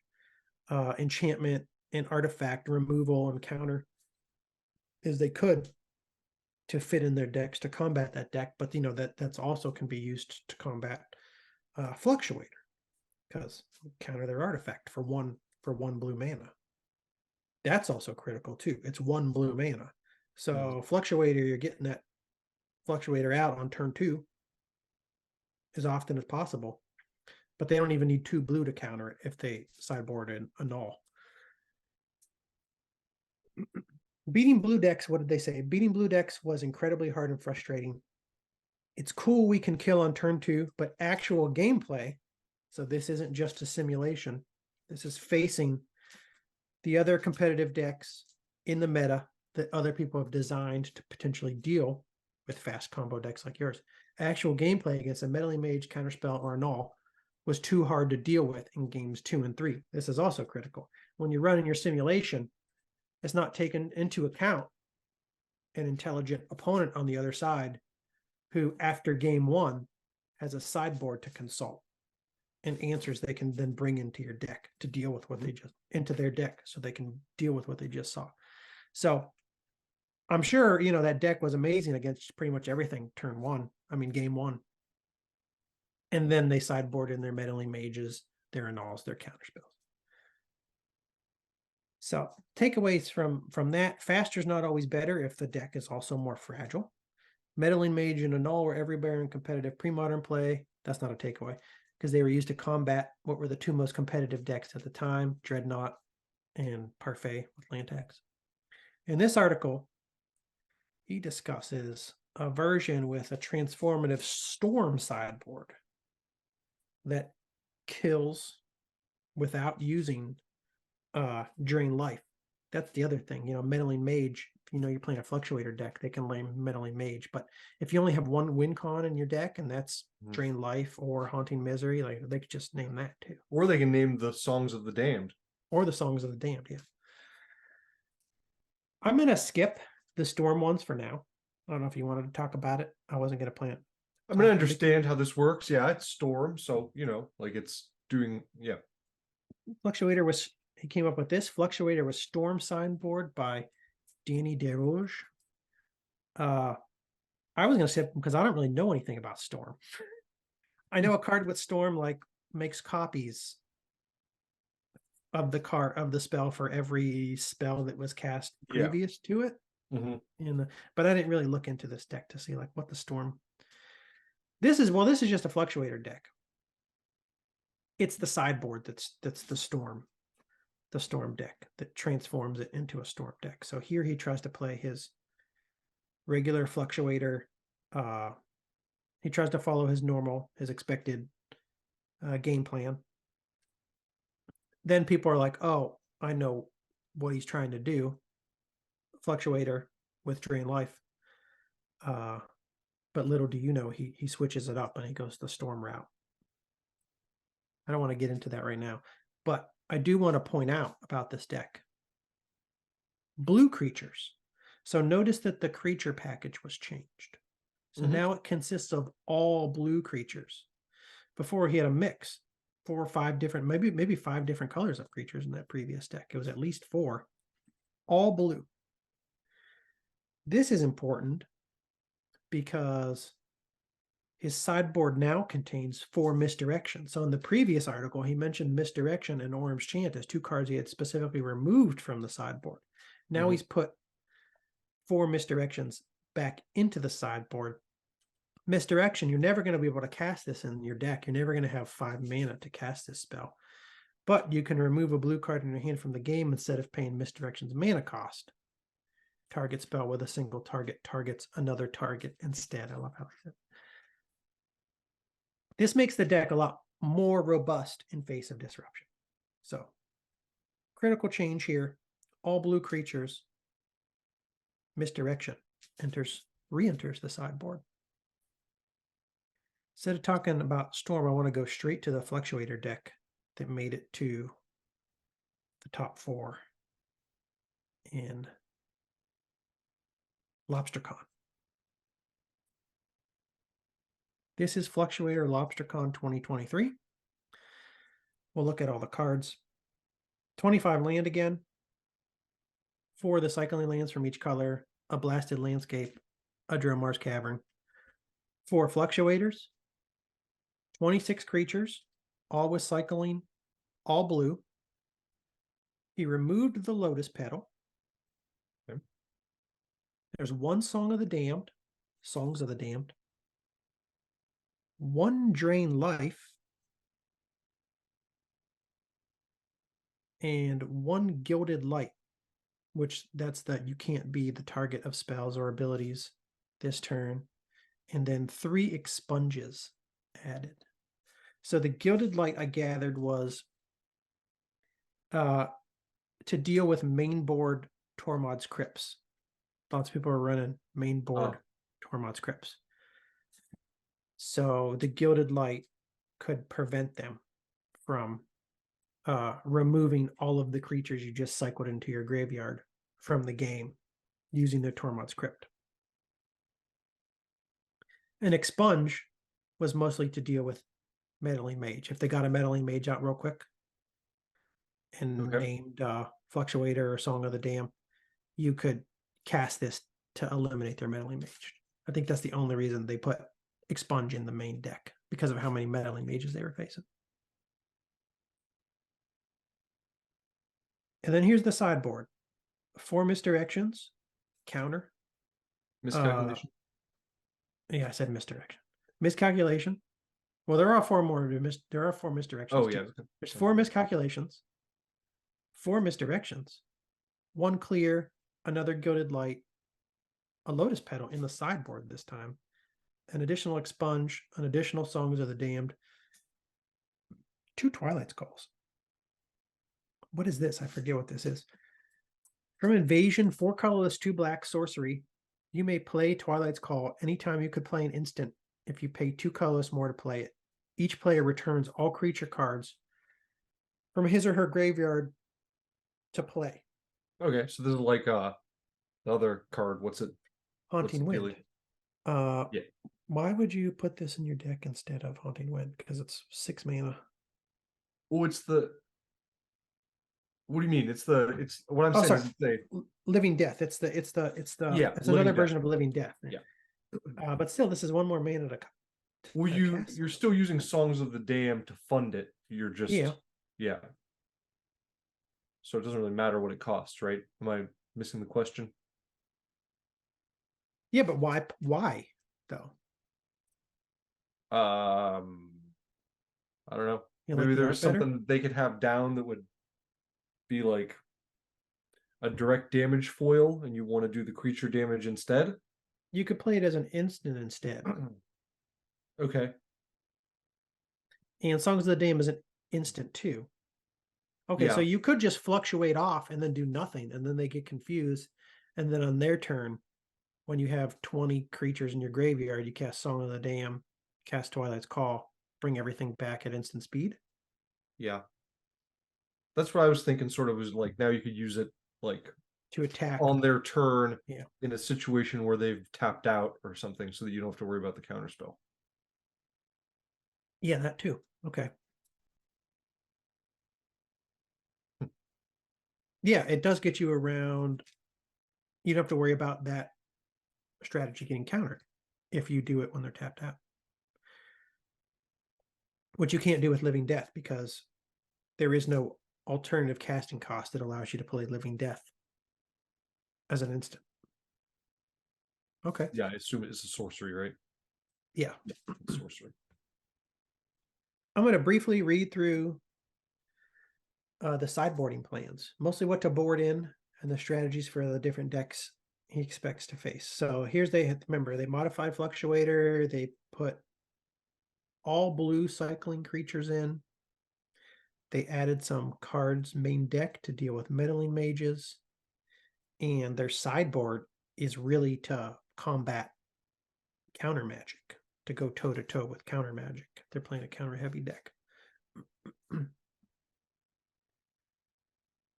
enchantment and artifact removal and counter as they could to fit in their decks to combat that deck. But that's also can be used to combat Fluctuator, because counter their artifact for one blue mana. That's also critical too. It's 1 blue mana. So Fluctuator, you're getting that Fluctuator out on turn 2 as often as possible. But they don't even need 2 blue to counter it if they sideboard an Annul. Beating blue decks, what did they say? Beating blue decks was incredibly hard and frustrating. It's cool we can kill on turn 2, but actual gameplay, so this isn't just a simulation. This is facing the other competitive decks in the meta that other people have designed to potentially deal with fast combo decks like yours. Actual gameplay against a Meddling Mage, Counterspell, or Annul was too hard to deal with in games 2 and 3. This is also critical. When you're running your simulation, it's not taken into account an intelligent opponent on the other side who, after game 1, has a sideboard to consult and answers they can then bring into your deck to deal with what they just into their deck, so they can deal with what they just saw. So I'm sure that deck was amazing against pretty much everything game 1. And then they sideboard in their Meddling Mages, their Annuls, their Counterspells. So takeaways from that: faster's not always better if the deck is also more fragile. Meddling Mage and Annul were everywhere in competitive pre-modern play. That's not a takeaway, because they were used to combat what were the 2 most competitive decks at the time, Dreadnought and Parfait with Lantax. In this article, he discusses a version with a transformative Storm sideboard that kills without using Drain Life. That's the other thing, meddling mage. If you're playing a fluctuator deck, they can lay meddling mage. But if you only have one win con in your deck, and that's Drain Life or Haunting Misery, like they could just name that too. Or they can name the Songs of the Damned. Or the Songs of the Damned, yeah. I'm gonna skip the Storm ones for now. I don't know if you wanted to talk about it. I wasn't gonna plan. I'm gonna understand how this works. Yeah, it's Storm, so like it's doing Fluctuator he came up with this. Fluctuator was Storm signboard by Danny DeRoge. I was going to say, because I don't really know anything about Storm. I know a card with Storm makes copies of the spell for every spell that was cast previous to it. But I didn't really look into this deck to see what the Storm. This is just a Fluctuator deck. It's the sideboard that's the Storm deck that transforms it into a Storm deck. So here he tries to play his regular Fluctuator. He tries to follow his expected game plan. Then people are like, oh, I know what he's trying to do. Fluctuator with Drain Life. But little do you know, he switches it up and he goes the Storm route. I don't want to get into that right now, but I do want to point out about this deck. Blue creatures. So notice that the creature package was changed. So now it consists of all blue creatures. Before he had a mix, 4 or 5 different, maybe 5 different colors of creatures in that previous deck. It was at least 4, all blue. This is important because his sideboard now contains 4 misdirections. So in the previous article, he mentioned misdirection and Orim's Chant as 2 cards he had specifically removed from the sideboard. Now he's put 4 misdirections back into the sideboard. Misdirection, you're never going to be able to cast this in your deck. You're never going to have 5 mana to cast this spell. But you can remove a blue card in your hand from the game instead of paying Misdirection's mana cost. Target spell with a single target targets another target instead. I love how I said. This makes the deck a lot more robust in face of disruption. So, critical change here. All blue creatures. Misdirection re-enters the sideboard. Instead of talking about Storm, I want to go straight to the Fluctuator deck that made it to the top 4 in Lobstercon. This is Fluctuator Lobstercon 2023. We'll look at all the cards. 25 land again. 4 of the cycling lands from each color, a blasted landscape, a Dromar's Cavern. 4 Fluctuators, 26 creatures, all with cycling, all blue. He removed the Lotus Petal. Okay. There's 1 Songs of the Damned, 1 Drain Life, and 1 Gilded Light, which that's that you can't be the target of spells or abilities this turn, and then 3 Expunges added. So the Gilded Light, I gathered, was to deal with main board Tormod's Crypts. Lots of people are running main board Tormod's Crypts. So the Gilded Light could prevent them from removing all of the creatures you just cycled into your graveyard from the game using their Tormod's Crypt. An Expunge was mostly to deal with Meddling Mage. If they got a Meddling Mage out real quick and named Fluctuator or Song of the Dam, you could cast this to eliminate their Meddling Mage. I think that's the only reason they put Expunge in the main deck, because of how many Meddling Mages they were facing. And then here's the sideboard. 4 Misdirections, counter. Miscalculation. Yeah, I said misdirection. Miscalculation. Well, there are 4 more. There are 4 misdirections. Oh, yeah. There's 4 miscalculations, 4 misdirections, 1 clear, another Gilded Light, a Lotus Petal in the sideboard this time, an additional Expunge, an additional Songs of the Damned, 2 Twilight Skulls. What is this? I forget what this is. From Invasion, 4 colorless, 2 black sorcery. You may play Twilight's Call anytime you could play an instant if you pay 2 colorless more to play it. Each player returns all creature cards from his or her graveyard to play. Okay, so this is like the other card. What's it? Haunting Wind. Yeah. Why would you put this in your deck instead of Haunting Wind? Because it's 6 mana. Oh, it's the. What do you mean? It's what I'm saying is Living Death. It's another version of Living Death. Yeah. But still, this is 1 more mana to. Well, you're still using Songs of the Dam to fund it. You're just yeah. So it doesn't really matter what it costs, right? Am I missing the question? Yeah, but why though? I don't know. Maybe there's something they could have down that would be like a direct damage foil, and you want to do the creature damage instead. You could play it as an instant instead. Okay. And Songs of the Dam is an instant too. Okay, so you could just fluctuate off and then do nothing, and then they get confused. And then on their turn, when you have 20 creatures in your graveyard, you cast Song of the Dam, cast Twilight's Call, bring everything back at instant speed. Yeah. That's what I was thinking, sort of, was like now you could use it like to attack on their turn in a situation where they've tapped out or something, so that you don't have to worry about the counterspell. Yeah, that too. Okay. Yeah, it does get you around. You don't have to worry about that strategy getting countered if you do it when they're tapped out. Which you can't do with Living Death because there is no alternative casting cost that allows you to play Living Death as an instant. Okay. Yeah, I assume it's a sorcery, right? Yeah. Sorcery. I'm going to briefly read through the sideboarding plans, mostly what to board in and the strategies for the different decks he expects to face. So remember, they modified Fluctuator, they put all blue cycling creatures in. They added some cards main deck to deal with meddling mages. And their sideboard is really to combat counter magic, to go toe-to-toe with counter magic. They're playing a counter-heavy deck.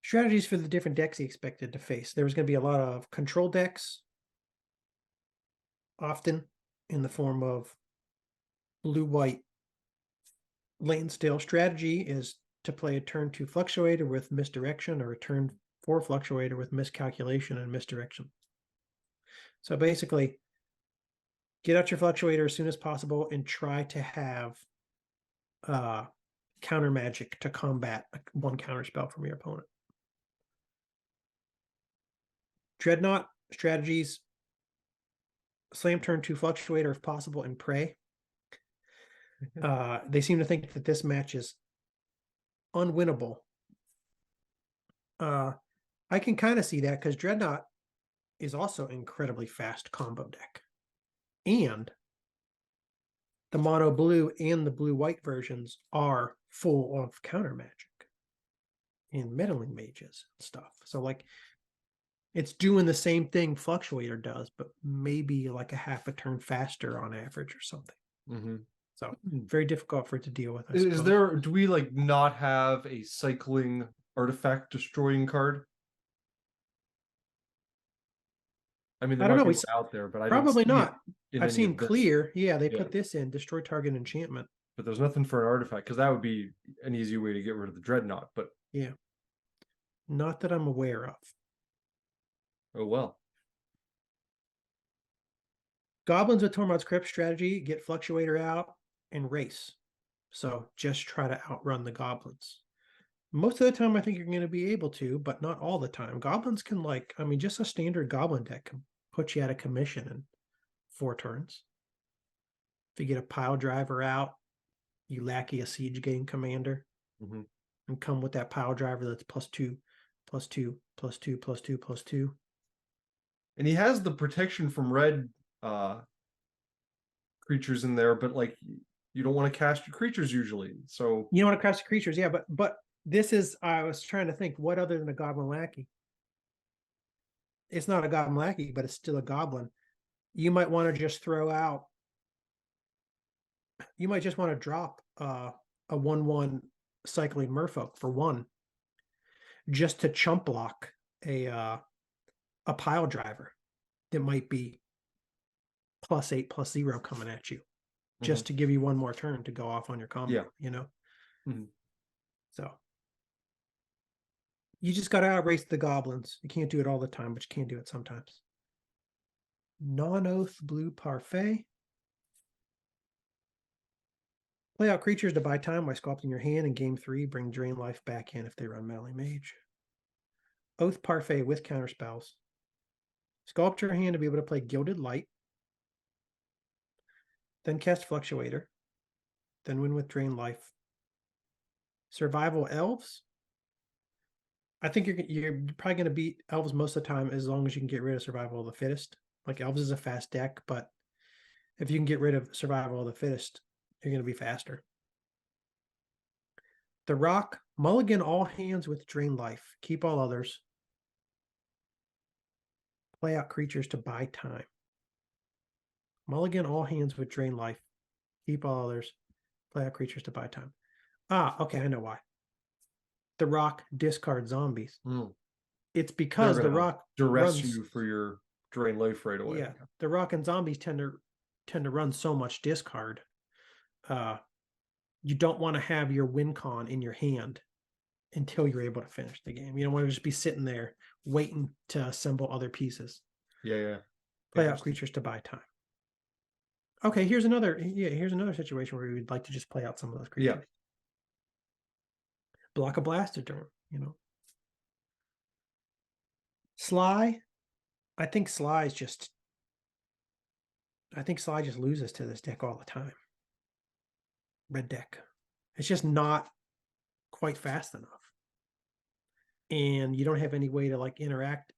Strategies for the different decks he expected to face. There was going to be a lot of control decks, often in the form of blue-white lane still. Strategy is to play a turn 2 Fluctuator with misdirection or a turn 4 Fluctuator with miscalculation and misdirection. So basically, get out your Fluctuator as soon as possible and try to have counter magic to combat 1 counter spell from your opponent. Dreadnought strategies: slam turn 2 Fluctuator if possible and pray. They seem to think that this match is unwinnable. I can kind of see that because Dreadnought is also an incredibly fast combo deck. And the mono blue and the blue white versions are full of counter magic and meddling mages and stuff. So like it's doing the same thing Fluctuator does, but maybe like a half a turn faster on average or something. Mm-hmm. So very difficult for it to deal with. Do we like not have a cycling artifact destroying card? I mean, there might be out there, but I probably not. I've seen Clear. Yeah, they put this in destroy target enchantment. But there's nothing for an artifact because that would be an easy way to get rid of the Dreadnought. But yeah, not that I'm aware of. Oh well. Goblins with Tormod's Crypt strategy: get Fluctuator out and race. So just try to outrun the goblins. Most of the time, I think you're going to be able to, but not all the time. Goblins can just a standard goblin deck can put you out of commission in 4 turns. If you get a pile driver out, you lackey a siege game commander, and come with that pile driver that's +2, +2, +2, +2, +2. And he has the protection from red creatures in there, but like you don't want to cast your creatures usually. So you don't want to cast your creatures, yeah, but this is, I was trying to think, what other than a goblin lackey? it's not a goblin lackey, but it's still a goblin. You might want to just throw out. You might just want to drop a 1/1 cycling merfolk for 1, just to chump block a pile driver that might be +8/+0 coming at you, just to give you 1 more turn to go off on your combo. So you just got to outrace the goblins. You can't do it all the time, but you can do it sometimes. Non-oath blue parfait. Play out creatures to buy time by sculpting your hand in game 3. Bring drain life back in if they run melee mage. Oath parfait with counterspells. Sculpt your hand to be able to play Gilded Light. Then cast Fluctuator. Then win with drain life. Survival elves. I think you're probably going to beat elves most of the time as long as you can get rid of survival of the fittest. Like elves is a fast deck, but if you can get rid of survival of the fittest, you're going to be faster. The Rock, mulligan all hands with drain life. Keep all others. Play out creatures to buy time. Mulligan all hands with drain life. Keep all others. Play out creatures to buy time. Okay, I know why. The Rock discard zombies. It's because the Rock duress you for your drain life right away. Yeah, the Rock and zombies tend to run so much discard. You don't want to have your win con in your hand until you're able to finish the game. You don't want to just be sitting there waiting to assemble other pieces. Yeah. Play out creatures to buy time. Okay, here's another situation where we would like to just play out some of those creatures. Yeah. Block a Blasted turn, Sly. I think Sly just loses to this deck all the time. Red deck. It's just not quite fast enough. And you don't have any way to like interact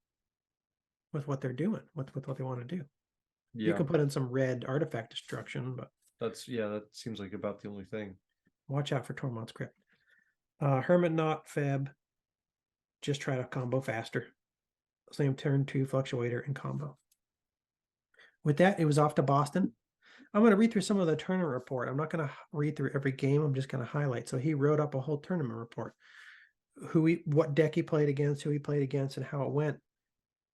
with what they're doing, with what they want to do. Yeah. You can put in some red artifact destruction, but that seems like about the only thing. Watch out for Tormod's Crypt. Hermit Knot, Feb. Just try to combo faster. Same turn 2 Fluctuator and combo. With that, it was off to Boston. I'm going to read through some of the tournament report. I'm not going to read through every game. I'm just going to highlight. So he wrote up a whole tournament report. What deck he played against, who he played against, and how it went.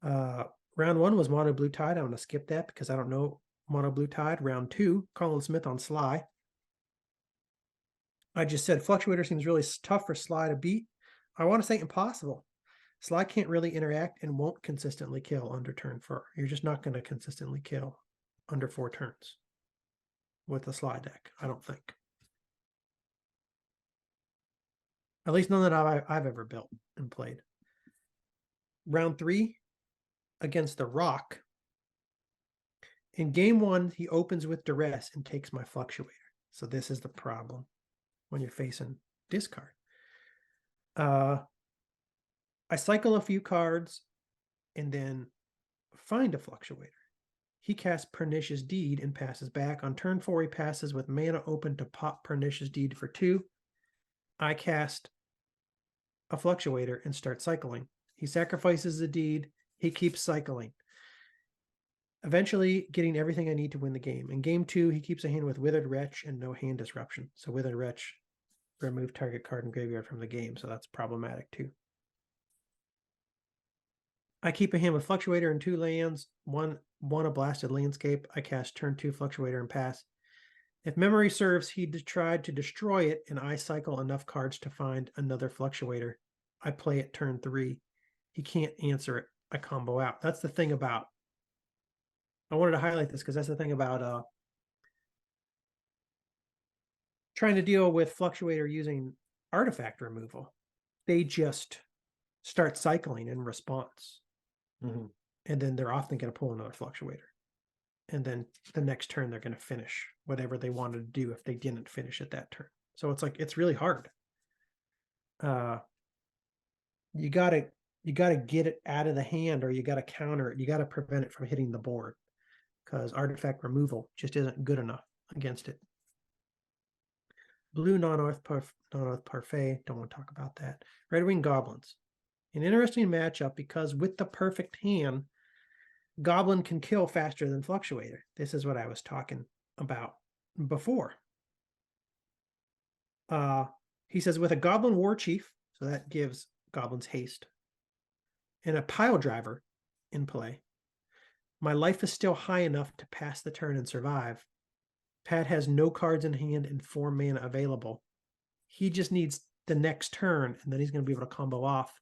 Round 1 was Mono Blue Tide. I'm going to skip that because I don't know Mono Blue Tide. Round 2, Colin Smith on Sly. I just said Fluctuator seems really tough for Sly to beat. I want to say impossible. Sly can't really interact and won't consistently kill under turn 4. You're just not going to consistently kill under 4 turns with the Sly deck, I don't think. At least none that I've ever built and played. Round 3 against the Rock. In game 1, he opens with Duress and takes my Fluctuator. So this is the problem when you're facing discard. I cycle a few cards and then find a Fluctuator. He casts Pernicious Deed and passes back. On turn 4, he passes with mana open to pop Pernicious Deed for 2. I cast a Fluctuator and start cycling. He sacrifices the deed. He keeps cycling. Eventually getting everything I need to win the game. In game 2, he keeps a hand with Withered Wretch and no hand disruption. So Withered Wretch, remove target card and graveyard from the game. So that's problematic too. I keep a hand with Fluctuator and 2 lands, one a Blasted Landscape. I cast turn 2 Fluctuator and pass. If memory serves, he tried to destroy it, and I cycle enough cards to find another Fluctuator. I play it turn 3. He can't answer it. I combo out. That's the thing about. I wanted to highlight this because that's the thing about trying to deal with Fluctuator using artifact removal. They just start cycling in response. And then they're often going to pull another Fluctuator. And then the next turn, they're going to finish whatever they wanted to do if they didn't finish it that turn. So it's like, it's really hard. You got to get it out of the hand, or you got to counter it. You got to prevent it from hitting the board because artifact removal just isn't good enough against it. Blue non-Earth Parfait. Don't want to talk about that. Red Wing Goblins. An interesting matchup because with the perfect hand, Goblin can kill faster than Fluctuator. This is what I was talking about before. He says, with a Goblin War Chief, so that gives Goblins haste, and a Pile Driver in play, my life is still high enough to pass the turn and survive. Pat has no cards in hand and 4 mana available. He just needs the next turn, and then he's going to be able to combo off.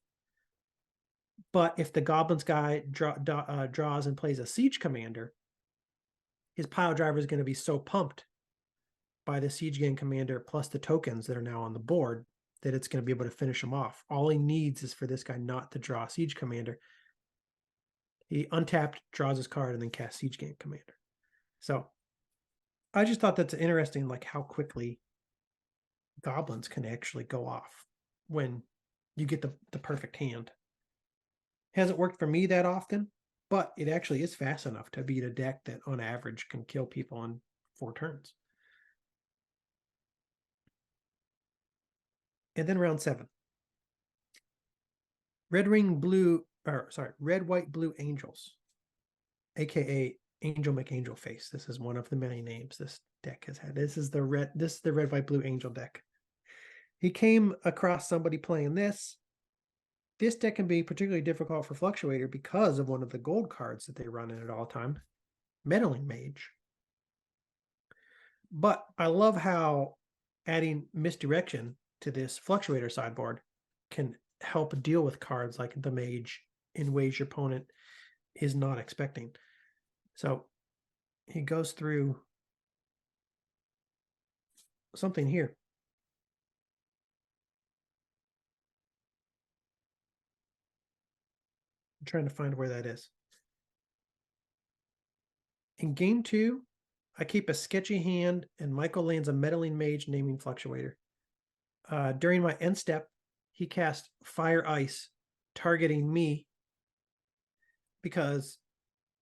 But if the Goblins guy draws and plays a Siege Commander, his Pile Driver is going to be so pumped by the Siege Gang Commander plus the tokens that are now on the board that it's going to be able to finish him off. All he needs is for this guy not to draw Siege Commander. He untapped, draws his card, and then casts Siege Gang Commander. So I just thought that's interesting, like how quickly Goblins can actually go off when you get the perfect hand. Hasn't worked for me that often, but it actually is fast enough to beat a deck that on average can kill people in 4 turns. And then round 7. Red, White, Blue Angels, aka Angel McAngel Face. This is one of the many names this deck has had. This is the Red, White, Blue Angel deck. He came across somebody playing this. This deck can be particularly difficult for Fluctuator because of one of the gold cards that they run in at all time, Meddling Mage. But I love how adding Misdirection to this Fluctuator sideboard can help deal with cards like the Mage in ways your opponent is not expecting. So he goes through something here. I'm trying to find where that is. In game 2, I keep a sketchy hand, and Michael lands a Meddling Mage naming Fluctuator. During my end step, he cast Fire Ice, targeting me, because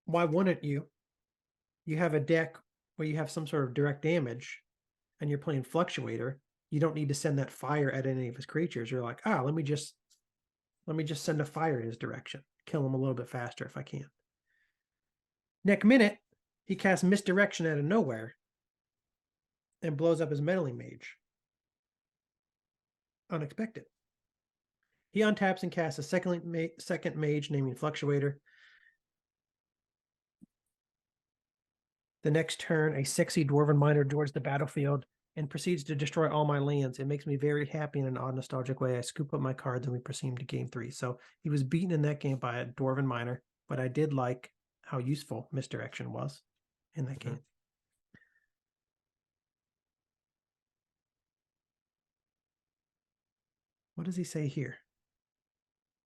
why wouldn't you? You have a deck where you have some sort of direct damage, and you're playing Fluctuator. You don't need to send that fire at any of his creatures. You're like, let me just send a fire in his direction. Kill him a little bit faster if I can. Next minute, he casts Misdirection out of nowhere and blows up his Meddling Mage. Unexpected. He untaps and casts a second mage naming Fluctuator. The next turn, a sexy Dwarven Miner towards the battlefield and proceeds to destroy all my lands. It makes me very happy in an odd nostalgic way. I scoop up my cards and we proceed to game 3. So he was beaten in that game by a Dwarven Miner, but I did like how useful Misdirection was in that game. What does he say here?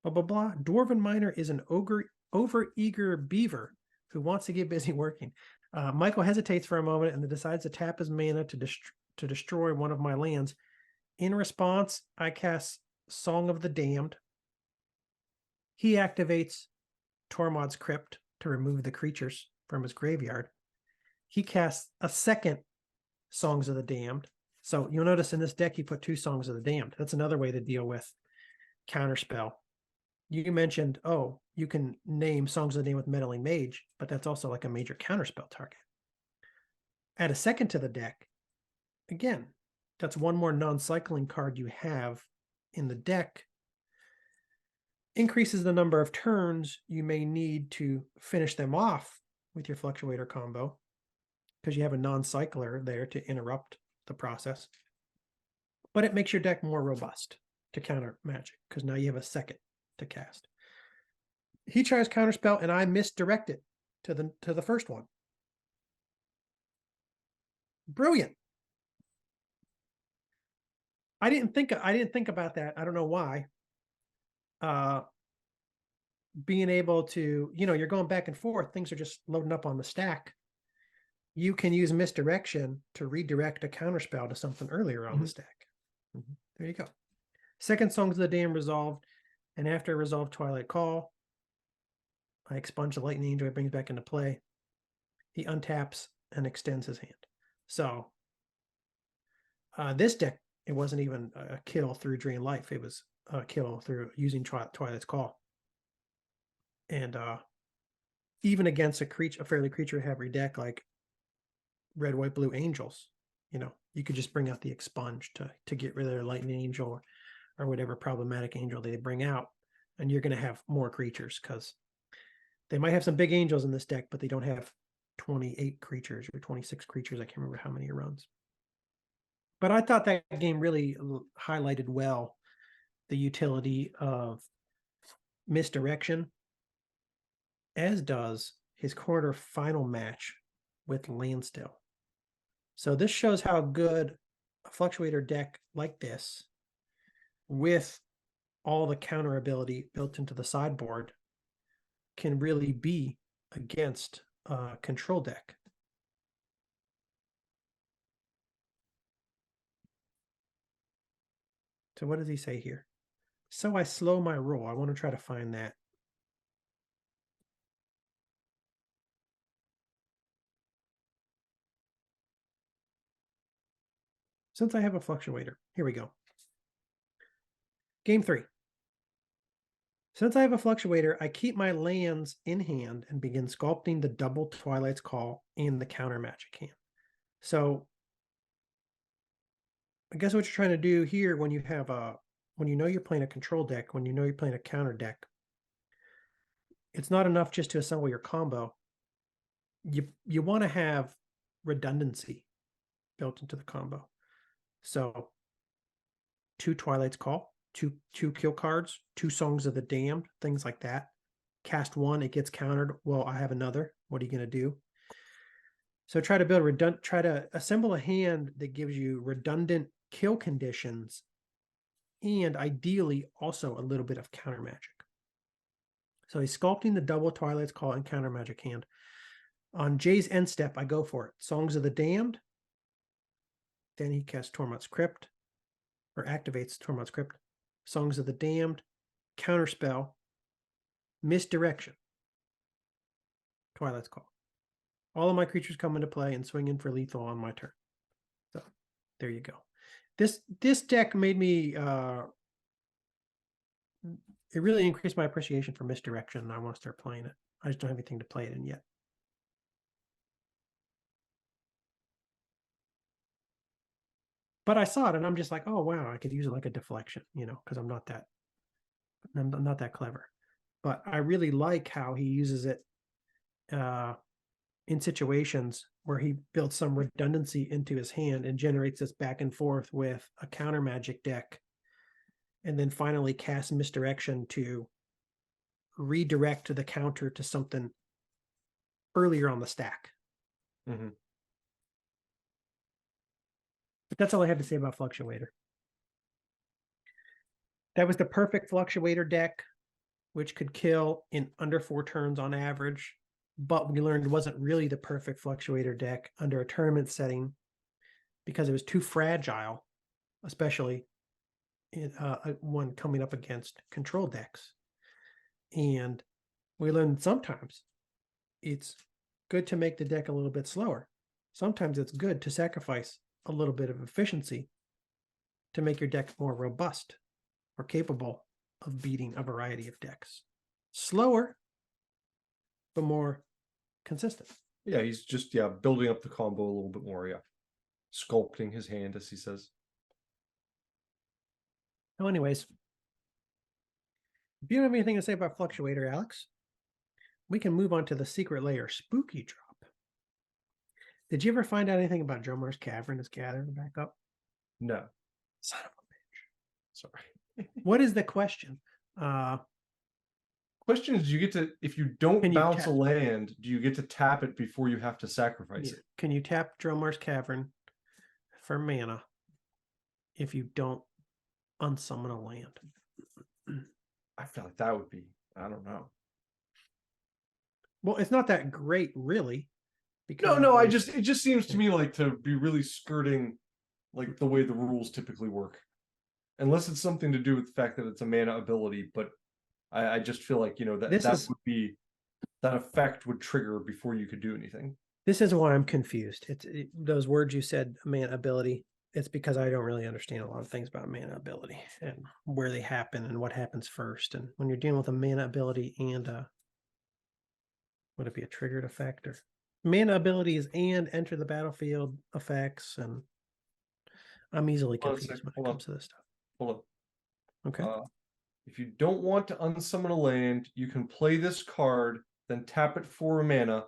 Blah, blah, blah. Dwarven Miner is an over-eager beaver who wants to get busy working. Michael hesitates for a moment and then decides to tap his mana to destroy one of my lands. In response, I cast Song of the Damned. He activates Tormod's Crypt to remove the creatures from his graveyard. He casts a second Songs of the Damned. So you'll notice in this deck, he put 2 Songs of the Damned. That's another way to deal with Counterspell. You mentioned, you can name Songs of the Damned with Meddling Mage, but that's also like a major counterspell target. Add a second to the deck. Again, that's one more non-cycling card you have in the deck. Increases the number of turns you may need to finish them off with your Fluctuator combo, because you have a non-cycler there to interrupt the process. But it makes your deck more robust to counter magic, because now you have a second to cast. He tries Counterspell, and I misdirect it to the first one. Brilliant. I didn't think about that. I don't know why. Being able to, you're going back and forth. Things are just loading up on the stack. You can use Misdirection to redirect a counterspell to something earlier on the stack. There you go. Second Songs of the Damned resolved, and after resolve Twilight Call, I expunge the Lightning Angel. It brings back into play. He untaps and extends his hand. So this deck, it wasn't even a kill through Drain Life. It was kill through using Twilight's Call. And even against a fairly creature-heavy deck like red, white, blue angels, you could just bring out the expunge to get rid of their lightning angel or whatever problematic angel they bring out, and you're going to have more creatures because they might have some big angels in this deck, but they don't have 28 creatures or 26 creatures. I can't remember how many it runs. But I thought that game really highlighted well the utility of misdirection, as does his quarter-final match with Landstill. So this shows how good a Fluctuator deck like this, with all the counter ability built into the sideboard, can really be against a control deck. So what does he say here? So I slow my roll. I want to try to find that. Since I have a Fluctuator, here we go. Game 3. Since I have a Fluctuator, I keep my lands in hand and begin sculpting the double Twilight's Call and the counter magic hand. So I guess what you're trying to do here when you have when you know you're playing a control deck, when you know you're playing a counter deck, it's not enough just to assemble your combo. You want to have redundancy built into the combo. So 2 Twilight's Call, two kill cards, 2 Songs of the Damned, things like that. Cast 1, it gets countered. Well, I have another. What are you going to do? So try to assemble a hand that gives you redundant kill conditions and ideally also a little bit of counter magic. So he's sculpting the double Twilight's Call and counter magic hand. On Jay's end step, I go for it. Songs of the Damned. Then he casts Tormod's Crypt, or activates Tormod's Crypt. Songs of the Damned, Counterspell, Misdirection, Twilight's Call. All of my creatures come into play and swing in for lethal on my turn. So there you go. This deck made me it really increased my appreciation for Misdirection, and I want to start playing it. I just don't have anything to play it in yet. But I saw it and I'm just like, oh wow, I could use it like a deflection, because I'm not that clever. But I really like how he uses it in situations where he builds some redundancy into his hand and generates this back and forth with a counter magic deck, and then finally casts Misdirection to redirect the counter to something earlier on the stack. Mm-hmm. But that's all I had to say about Fluctuator. That was the perfect Fluctuator deck, which could kill in under 4 turns on average. But we learned it wasn't really the perfect Fluctuator deck under a tournament setting because it was too fragile, especially in one coming up against control decks. And we learned sometimes it's good to make the deck a little bit slower. Sometimes it's good to sacrifice a little bit of efficiency to make your deck more robust or capable of beating a variety of decks. Slower, but more consistent. Yeah, he's just building up the combo a little bit more, sculpting his hand, as he says. So anyways, if you don't have anything to say about Fluctuator, Alex, we can move on to the Secret Lair Spookydrop. Did you ever find out anything about Dromar's Cavern is gathering back up? No. Son of a bitch. Sorry. What is the question? Question is, do you get to, if you don't bounce a land, do you get to tap it before you have to sacrifice it? Can you tap Dromar's Cavern for mana if you don't unsummon a land? I feel like that would be, I don't know. Well, it's not that great, really. Because No, it just seems to me like to be really skirting like the way the rules typically work. Unless it's something to do with the fact that it's a mana ability, but I just feel like, that effect would trigger before you could do anything. This is why I'm confused. Those words you said, mana ability. it's because I don't really understand a lot of things about mana ability and where they happen and what happens first. And when you're dealing with a mana ability and would it be a triggered effect or mana abilities and enter the battlefield effects, and I'm easily confused when it comes to this stuff. Hold on. Okay. If you don't want to unsummon a land, you can play this card, then tap it for a mana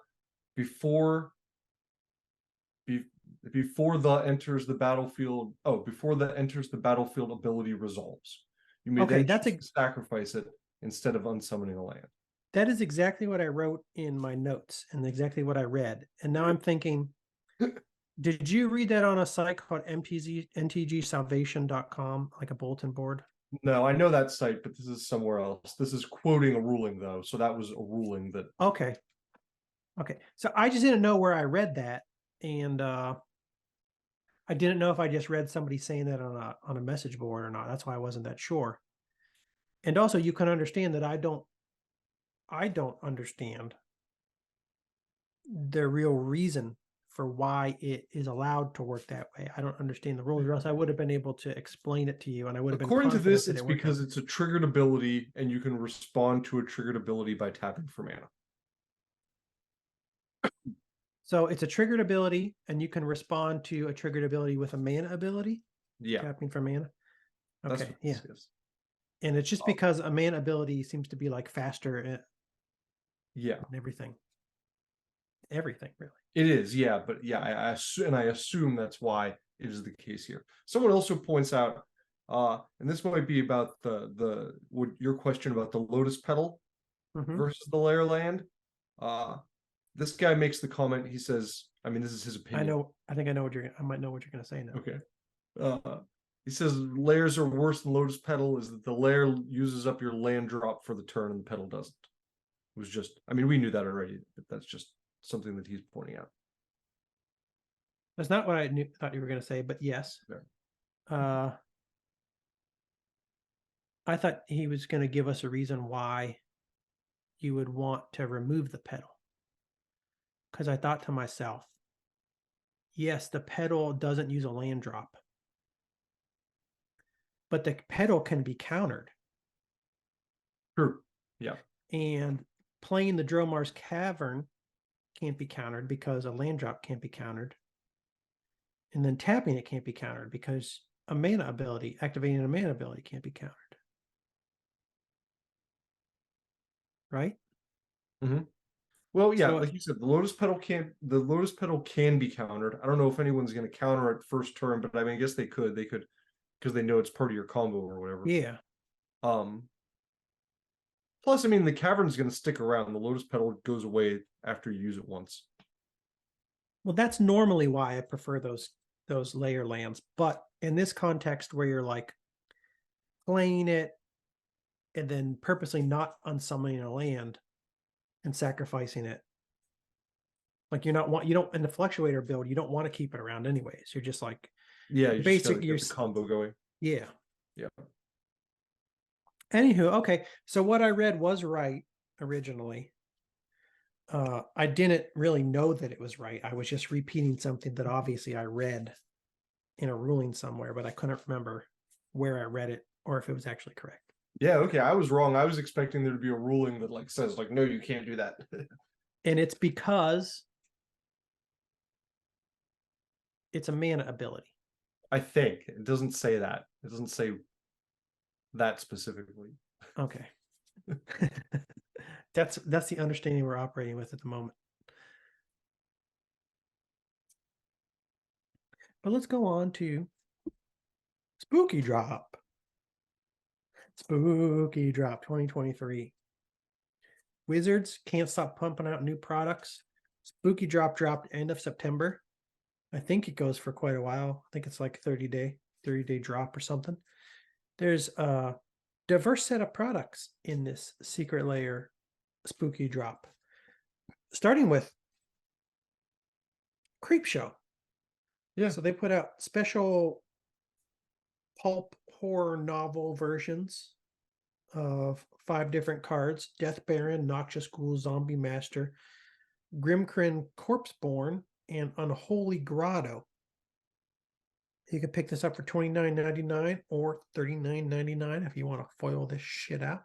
before the enters the battlefield. Oh, before the enters the battlefield ability resolves. You may then sacrifice it instead of unsummoning a land. That is exactly what I wrote in my notes and exactly what I read. And now I'm thinking, did you read that on a site called mtgsalvation.com, like a bulletin board? No, I know that site, but this is somewhere else. This is quoting a ruling, though. So that was a ruling that. Okay. So I just didn't know where I read that. And I didn't know if I just read somebody saying that on a message board or not. That's why I wasn't that sure. And also you can understand that I don't understand the real reason for why it is allowed to work that way. I don't understand the rules, or else I would have been able to explain it to you, and I would have been. According to this, it's because it's a triggered ability, and you can respond to a triggered ability by tapping for mana. So it's a triggered ability, and you can respond to a triggered ability with a mana ability. Yeah, tapping for mana. Okay, yeah. And it's just Oh. because a mana ability seems to be like faster. Yeah, and everything really. It is, yeah, but yeah, I assume that's why it is the case here. Someone also points out, and this might be about what your question about the Lotus Petal versus the Lair Land. This guy makes the comment. He says, I mean, this is his opinion. I think I know I might know what you're going to say now. Okay. He says lairs are worse than Lotus Petal. Is that the lair uses up your land drop for the turn and the petal doesn't. It was just, I mean, we knew that already, but that's just something that he's pointing out. That's not what I thought you were going to say, but yes. I thought he was going to give us a reason why you would want to remove the petal. Because I thought to myself, yes, the petal doesn't use a land drop, but the petal can be countered. True. Yeah. And playing the Dromar's Cavern can't be countered because a land drop can't be countered. And then tapping it can't be countered because activating a mana ability can't be countered. Right? Mm-hmm. Well, yeah, so, like you said, the Lotus Petal can be countered. I don't know if anyone's going to counter it first turn, but I mean, I guess they could because they know it's part of your combo or whatever. Yeah. Plus, I mean, the Cavern's going to stick around. The Lotus Petal goes away after you use it once. Well, that's normally why I prefer those layer lands, but in this context where you're like playing it and then purposely not unsummoning a land and sacrificing it, like you don't in the Fluctuator build, you don't want to keep it around anyways. You're just like, yeah, you basically get the combo going. Yeah. Yeah. Anywho, okay, so what I read was right originally. I didn't really know that it was right. I was just repeating something that obviously I read in a ruling somewhere, but I couldn't remember where I read it or if it was actually correct. Yeah, okay, I was wrong. I was expecting there to be a ruling that like says like, no, you can't do that. And it's because it's a mana ability. I think it doesn't say that. It doesn't say that specifically. Okay. That's the understanding we're operating with at the moment. But let's go on to Spookydrop. Spookydrop 2023. Wizards can't stop pumping out new products. Spookydrop dropped end of September. I think it goes for quite a while. I think it's like 30-day drop or something. There's a diverse set of products in this Secret Lair Spookydrop, starting with Creepshow. Yeah. So they put out special pulp horror novel versions of 5 different cards: Death Baron, Noxious Ghoul, Zombie Master, Grimcrin Corpseborn, and Unholy Grotto. You can pick this up for $29.99 or $39.99 if you want to foil this shit out.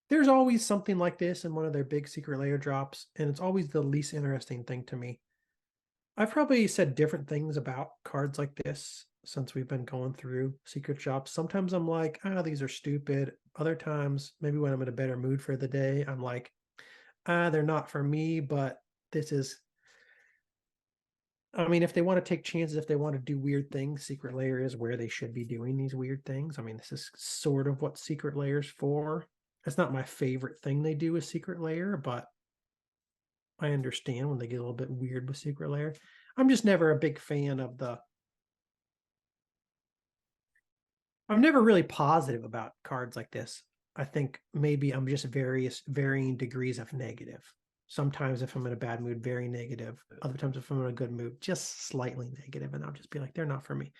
There's always something like this in one of their big Secret Lair drops, and it's always the least interesting thing to me. I've probably said different things about cards like this since we've been going through secret shops. Sometimes I'm like, these are stupid. Other times, maybe when I'm in a better mood for the day, I'm like, they're not for me, but this is. I mean, if they want to take chances, if they want to do weird things, Secret Lair is where they should be doing these weird things. I mean, this is sort of what Secret Lair's for. It's not my favorite thing they do with Secret Lair, but I understand when they get a little bit weird with Secret Lair. I'm just never a big fan of I'm never really positive about cards like this. I think maybe I'm just varying degrees of negative. Sometimes if I'm in a bad mood, very negative. Other times if I'm in a good mood, just slightly negative, and I'll just be like, they're not for me.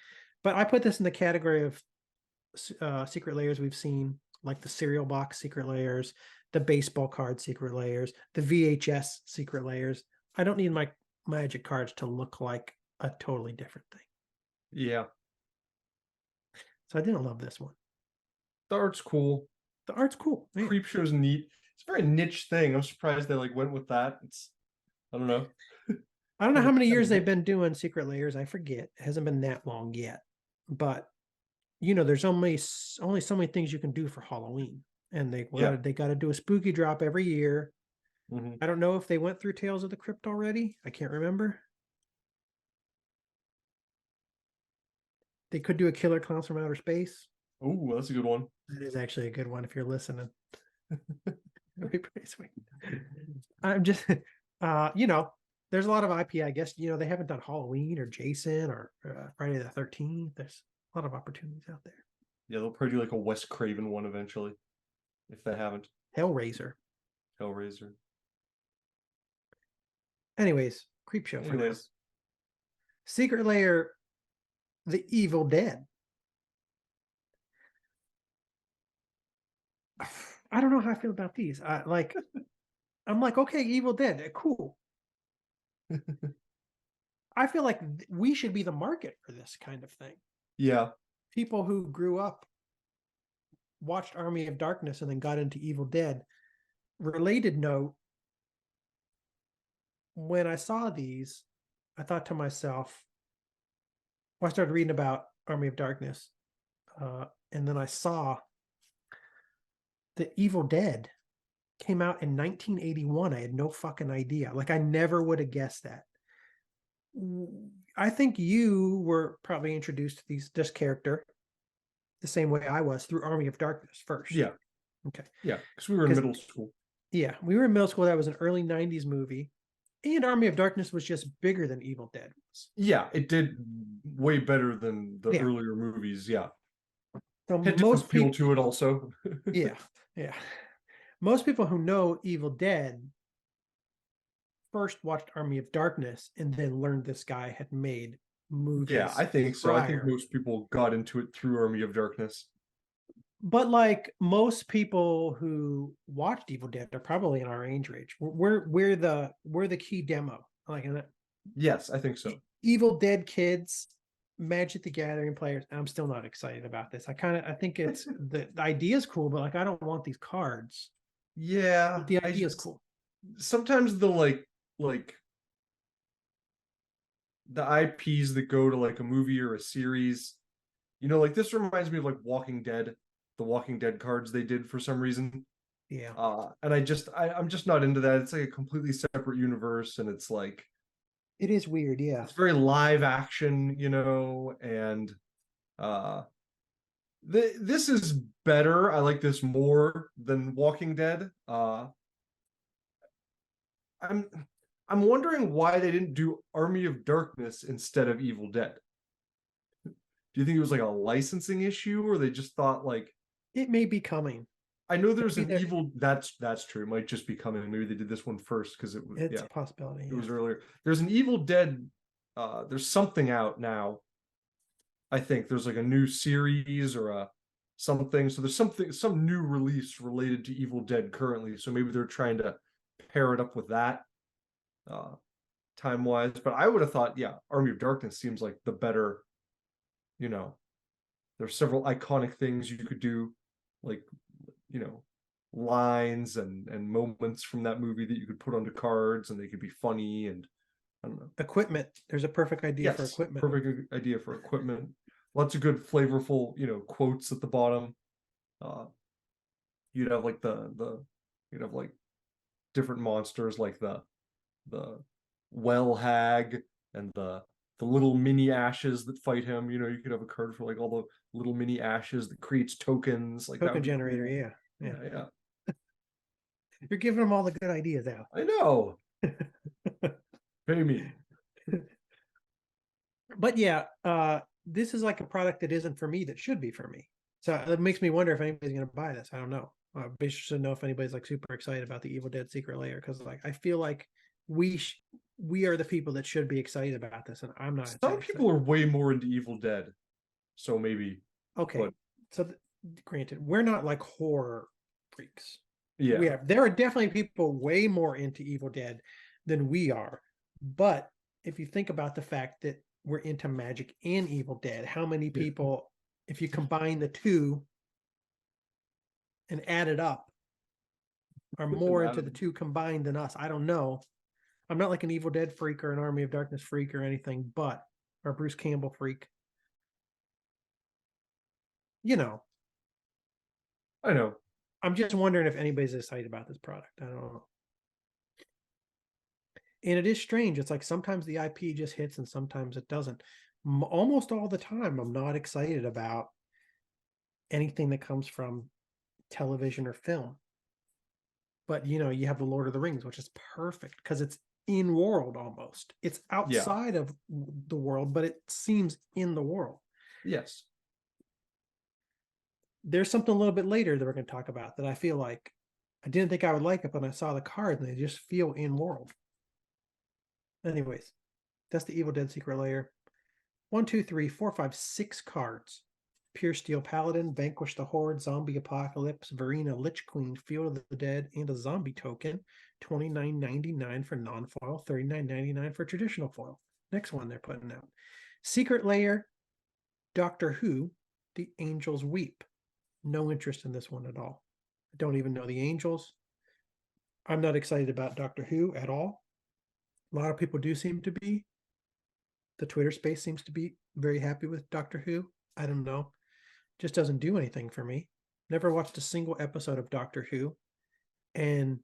But I put this in the category of Secret Lairs we've seen, like the cereal box Secret Lairs, the baseball card Secret Lairs, the VHS Secret Lairs. I don't need my Magic cards to look like a totally different thing. Yeah. So I didn't love this one. The art's cool. The art's cool. Man. Creepshow's neat. It's a very niche thing. I'm surprised they went with that. I don't know. I don't know how many years they've been doing Secret Lairs. I forget. It hasn't been that long yet. But there's only so many things you can do for Halloween, and they got to do a spooky drop every year. Mm-hmm. I don't know if they went through Tales of the Crypt already. I can't remember. They could do a Killer Clowns from Outer Space. Oh, that's a good one. That is actually a good one if you're listening. That'd be pretty sweet. I'm just, there's a lot of IP, I guess. They haven't done Halloween or Jason or Friday the 13th. There's a lot of opportunities out there. Yeah, they'll probably do like a Wes Craven one eventually, if they haven't. Hellraiser. Anyways, Creepshow for now. Secret Lair, The Evil Dead. I don't know how I feel about these. I'm like, okay, Evil Dead, cool. I feel like we should be the market for this kind of thing. Yeah. People who grew up, watched Army of Darkness, and then got into Evil Dead. Related note, when I saw these, I thought to myself, I started reading about Army of Darkness, and then I saw The Evil Dead came out in 1981. I had no fucking idea. Like, I never would have guessed that. I think you were probably introduced to this character the same way I was, through Army of Darkness first. Yeah. Okay. Yeah, because we were in middle school. Yeah, we were in middle school. That was an early 90s movie. And Army of Darkness was just bigger than Evil Dead was. Yeah, it did way better than the earlier movies. Yeah. So had most people to it also. Yeah. Most people who know Evil Dead first watched Army of Darkness and then learned this guy had made movies. Yeah, I think so. I think most people got into it through Army of Darkness. But like most people who watched Evil Dead are probably in our age range. We're the key demo. Yes, I think so. Evil Dead kids, Magic the Gathering players. I'm still not excited about this. I think it's the idea is cool, but I don't want these cards. Yeah, but the idea is cool. Sometimes the like the IPs that go to a movie or a series, this reminds me of Walking Dead, the Walking Dead cards they did for some reason. Yeah. And I'm just not into that. It's like a completely separate universe, and it's it is weird. Yeah. It's very live action, and this is better. I like this more than Walking Dead. I'm wondering why they didn't do Army of Darkness instead of Evil Dead. Do you think it was a licensing issue, or they just thought it may be coming? I know there's an evil. That's true. It might just be coming. Maybe they did this one first because it's a possibility. It was earlier. There's an Evil Dead. There's something out now. I think there's a new series or something. So there's some new release related to Evil Dead currently. So maybe they're trying to pair it up with that. time-wise, but I would have thought, yeah, Army of Darkness seems like the better, there's several iconic things you could do, like, lines and moments from that movie that you could put onto cards and they could be funny, and I don't know. Equipment. There's a perfect idea for equipment. Perfect idea for equipment. Lots of good flavorful, quotes at the bottom. You'd have like you'd have like different monsters like the well hag and the little mini ashes that fight him. You could have a card for like all the little mini ashes that creates tokens, like token that generator. cool. Yeah. You're giving them all the good ideas out. I know. Pay me. But yeah, this is like a product that isn't for me that should be for me. So it makes me wonder if anybody's going to buy this. I don't know. I'd be interested to know if anybody's like super excited about the Evil Dead Secret Lair, because like I feel like we are the people that should be excited about this, and I'm not. Some people are way more into Evil Dead, so maybe. Okay, but... so granted, we're not like horror freaks. Yeah, there are definitely people way more into Evil Dead than we are. But if you think about the fact that we're into magic and Evil Dead, how many people, if you combine the two and add it up, are more into the two combined than us? I don't know. I'm not like an Evil Dead freak or an Army of Darkness freak or anything, or a Bruce Campbell freak. I know. I'm just wondering if anybody's excited about this product. I don't know. And it is strange. It's like sometimes the IP just hits and sometimes it doesn't. Almost all the time, I'm not excited about anything that comes from television or film. But, you have the Lord of the Rings, which is perfect because it's in world almost. It's outside of the world, but it seems in the world. Yes. There's something a little bit later that we're going to talk about that I feel like I didn't think I would like it, but I saw the card and they just feel in world. Anyways, that's the Evil Dead Secret Lair. 1, 2, 3, 4, 5, 6 cards. Pure Steel Paladin, Vanquish the Horde, Zombie Apocalypse, Verena Lich Queen, Field of the Dead, and a zombie token. $29.99 for non-foil, $39.99 for traditional foil. Next one they're putting out. Secret Lair, Doctor Who, The Angels Weep. No interest in this one at all. I don't even know the Angels. I'm not excited about Doctor Who at all. A lot of people do seem to be. The Twitter space seems to be very happy with Doctor Who. I don't know. Just doesn't do anything for me. Never watched a single episode of Doctor Who. And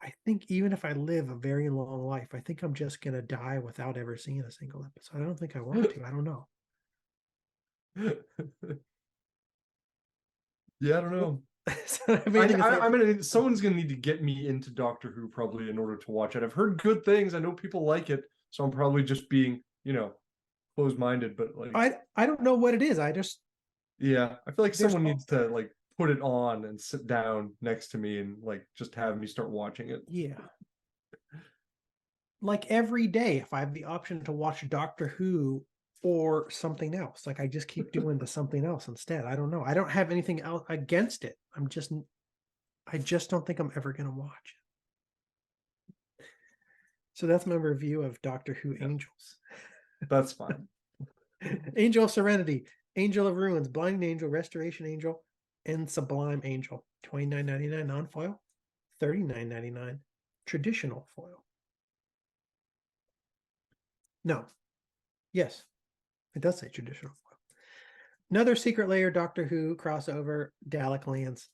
I think even if I live a very long life, I think I'm just going to die without ever seeing a single episode. I don't think I want to. I don't know. Yeah, I don't know. Someone's gonna need to get me into Doctor Who probably in order to watch it. I've heard good things. I know people like it, so I'm probably just being, closed-minded. But like, I don't know what it is. I feel like someone needs to like put it on and sit down next to me and like just have me start watching it. Yeah. Like every day, if I have the option to watch Doctor Who or something else, like I just keep doing the something else instead. I don't know. I don't have anything else against it. I just don't think I'm ever going to watch it. So that's my review of Doctor Who Angels. That's fine. Angel of Serenity, Angel of Ruins, Blinding Angel, Restoration Angel, and Sublime Angel. $29.99 non-foil, $39.99 traditional foil. No. Yes. It does say traditional foil. Another Secret Lair Doctor Who crossover, Dalek lands.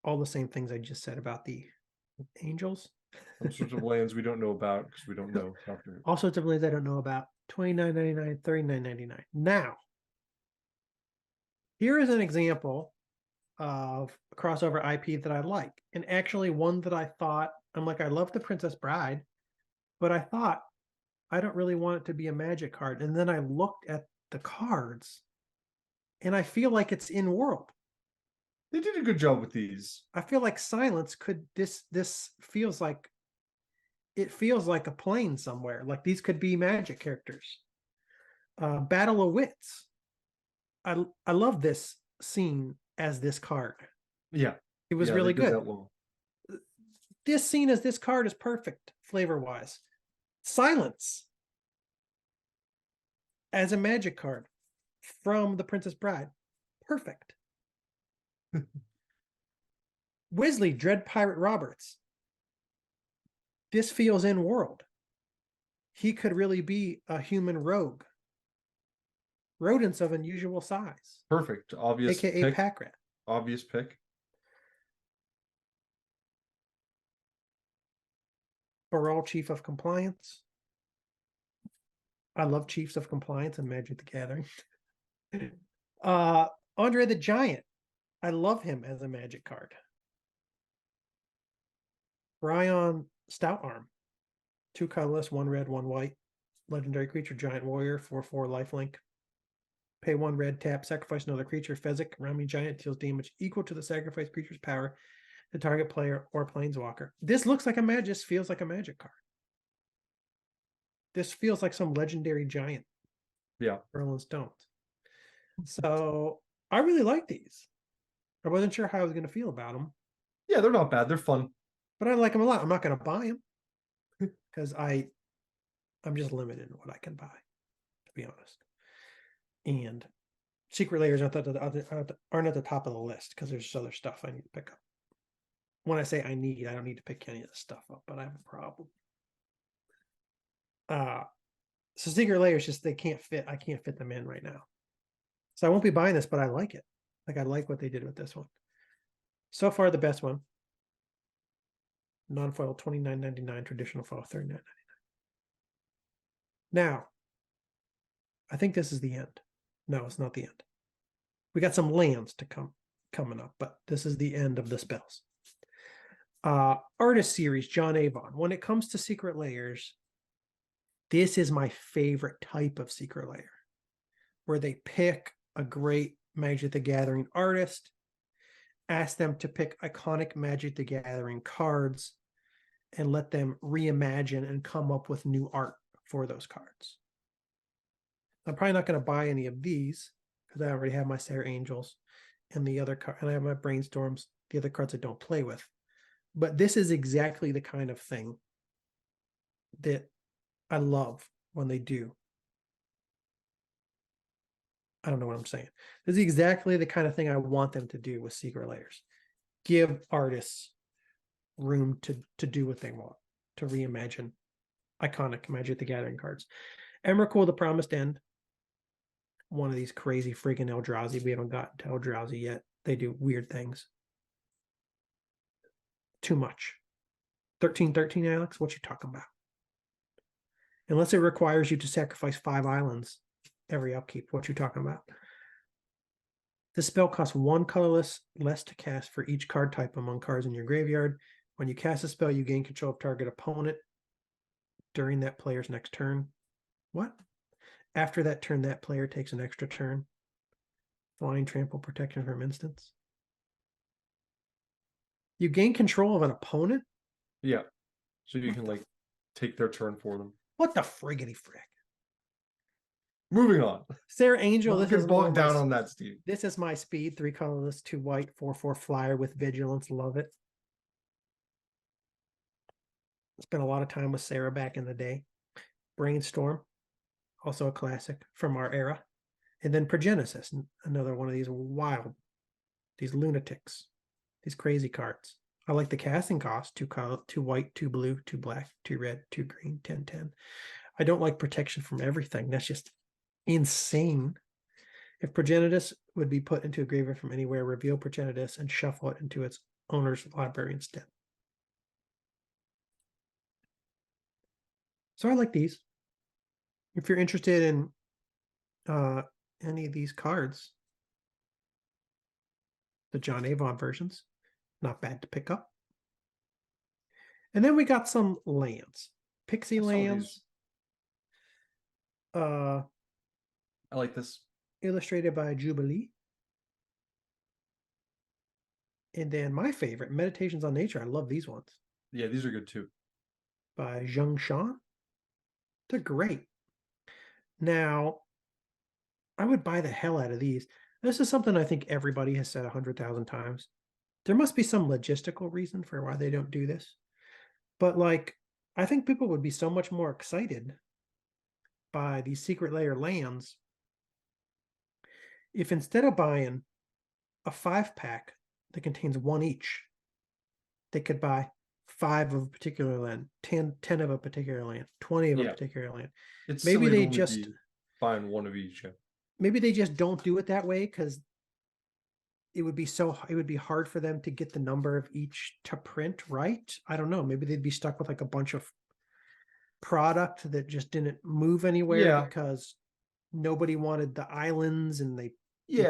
All the same things I just said about the Angels. Some sorts of lands we don't know about because we don't know Doctor Who. All sorts of lands I don't know about. $29.99, $39.99. Now, here is an example of a crossover IP that I like. And actually one that I thought, I'm like, I love the Princess Bride, but I thought, I don't really want it to be a magic card. And then I looked at the cards and I feel like it's in world. They did a good job with these. I feel like Silence this feels like, it feels like a plane somewhere. Like these could be magic characters. Battle of Wits. I love this scene as this card. Yeah. It was really good. This scene as this card is perfect flavor-wise. Silence as a magic card from The Princess Bride. Perfect. Wisley, Dread Pirate Roberts. This feels in world. He could really be a human rogue. Rodents of unusual size. Perfect. Obvious AKA pick. pack rat. Obvious pick. Baral, Chief of Compliance. I love Chiefs of Compliance and Magic the Gathering. Andre the Giant. I love him as a magic card. Ryan Stout Arm. 2 colorless, 1 red, 1 white. Legendary creature, Giant Warrior, 4/4 lifelink. Pay 1 red, tap, sacrifice another creature. Fezzik, Rounding Giant deals damage equal to the sacrificed creature's power to target player or planeswalker. This looks like a magic, this feels like a magic card. This feels like some legendary giant. Yeah. Rolling Stones. So I really like these. I wasn't sure how I was going to feel about them. Yeah, they're not bad. They're fun. But I like them a lot. I'm not going to buy them because I'm just limited in what I can buy, to be honest. And Secret Lairs aren't at the top of the list because there's other stuff I need to pick up. When I say I don't need to pick any of this stuff up, but I have a problem. So Secret Lairs just they can't fit. I can't fit them in right now. So I won't be buying this, but I like it. Like I like what they did with this one. So far, the best one. Non-foil $29.99, traditional foil $39.99. Now, I think this is the end. No, it's not the end. We got some lands to coming up, but this is the end of the spells. Artist series, John Avon. When it comes to Secret Lairs, this is my favorite type of Secret Lair, where they pick a great Magic the Gathering artist, ask them to pick iconic Magic the Gathering cards, and let them reimagine and come up with new art for those cards. I'm probably not going to buy any of these because I already have my Sarah Angels and the other card, and I have my Brainstorms, the other cards I don't play with. But this is exactly the kind of thing that I love when they do. I don't know what I'm saying. This is exactly the kind of thing I want them to do with Secret Lairs. Give artists room to do what they want, to reimagine iconic Magic the Gathering cards. Emrakul, the Promised End. One of these crazy freaking Eldrazi. We haven't gotten to Eldrazi yet. They do weird things. Too much. 13/13, Alex? What you talking about? Unless it requires you to sacrifice 5 islands every upkeep. What you talking about? This spell costs 1 colorless less to cast for each card type among cards in your graveyard. When you cast a spell, you gain control of target opponent during that player's next turn. What? After that turn, that player takes an extra turn. Flying, trample, protection from instance. You gain control of an opponent? Yeah. So you can like take their turn for them. What the friggity frick? Moving on. Sarah Angel, Don't get bogged down on that, Steve. This is my speed. 3 colorless, 2 white, 4/4 flyer with vigilance. Love it. Spent a lot of time with Sarah back in the day. Brainstorm, also a classic from our era. And then Progenesis, another one of these wild, these lunatics, these crazy cards. I like the casting cost, 2 white, 2 blue, 2 black, 2 red, 2 green, 10/10. I don't like protection from everything. That's just insane. If Progenitus would be put into a graveyard from anywhere, reveal Progenitus and shuffle it into its owner's library instead. So I like these. If you're interested in any of these cards, the John Avon versions, not bad to pick up. And then we got some lands. Pixie lands. I like this. Illustrated by Jubilee. And then my favorite, Meditations on Nature. I love these ones. Yeah, these are good too. By Zheng Shan. They're great. Now, I would buy the hell out of these. This is something I think everybody has said 100,000 times. There must be some logistical reason for why they don't do this. But like, I think people would be so much more excited by these Secret Lair lands if instead of buying a 5-pack that contains one each, they could buy 5 of a particular land, 10 of a particular land, 20 of a particular land. It's Maybe silly they to only just be buying one of each. maybe they just don't do it that way because it would be hard for them to get the number of each to print right. I don't know. Maybe they'd be stuck with like a bunch of product that just didn't move anywhere because nobody wanted the islands and they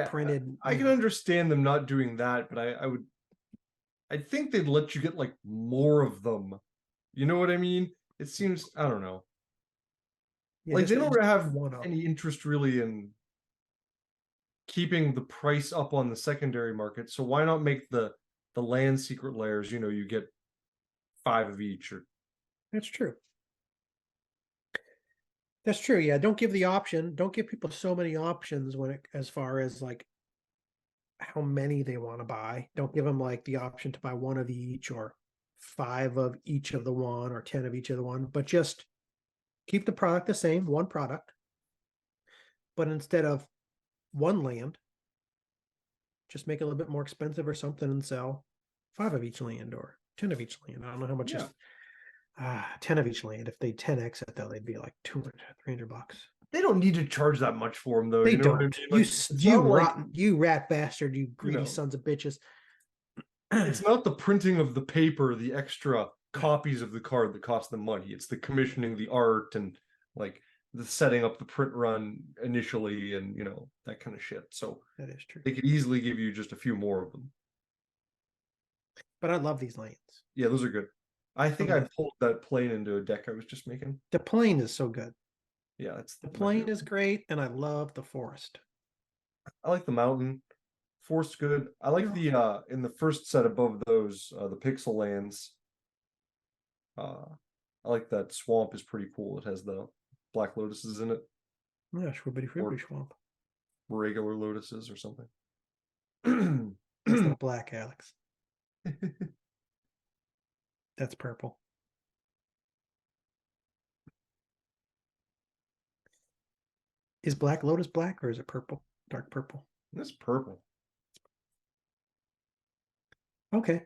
printed. I can understand them not doing that, but I think they'd let you get like more of them. You know what I mean? It seems, I don't know. Like they don't have any interest really in keeping the price up on the secondary market. So why not make the land secret lairs, you get 5 of each or That's true. That's true. Yeah. Don't give the option. Don't give people so many options as far as like how many they want to buy. Don't give them like the option to buy 1 of each or 5 of each of the one or 10 of each of the one, but just keep the product the same, one product. But instead of 1 land, just make it a little bit more expensive or something and sell 5 of each land or 10 of each land. I don't know how much is 10 of each land. If they 10x it though, they'd be like $200, $300. They don't need to charge that much for them though. They Know don't. what I mean? Like, you rat bastard, you greedy sons of bitches. It's not the printing of the paper, the extra copies of the card that cost them money. It's the commissioning the art and like the setting up the print run initially and that kind of shit. So that is true. They could easily give you just a few more of them. But I love these lands. Yeah, those are good. I think I pulled that plane into a deck I was just making. The plane is so good. Yeah, the plane is great, and I love the forest. I like the mountain. Forest good. I like the in the first set above those, the pixel lands. I like that swamp is pretty cool. It has the black lotuses in it. Yeah, Shwibbity swamp. Regular lotuses or something. That's not black, Alex. That's purple. Is Black Lotus black or is it purple? Dark purple. It's purple. Okay.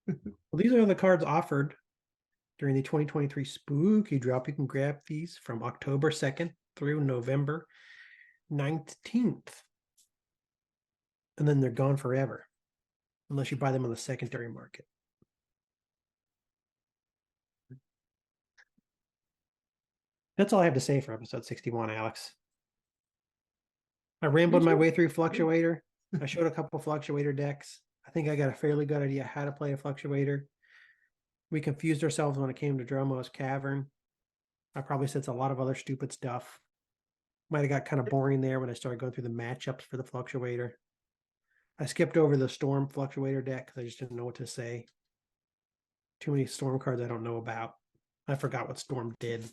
Well, these are the cards offered during the 2023 Spooky Drop. You can grab these from October 2nd through November 19th. And then they're gone forever, unless you buy them on the secondary market. That's all I have to say for episode 61, Alex. I rambled my way through Fluctuator. I showed a couple Fluctuator decks. I think I got a fairly good idea how to play a Fluctuator. We confused ourselves when it came to Dromo's Cavern. I probably said a lot of other stupid stuff. Might have got kind of boring there when I started going through the matchups for the Fluctuator. I skipped over the Storm Fluctuator deck because I just didn't know what to say. Too many Storm cards I don't know about. I forgot what Storm did.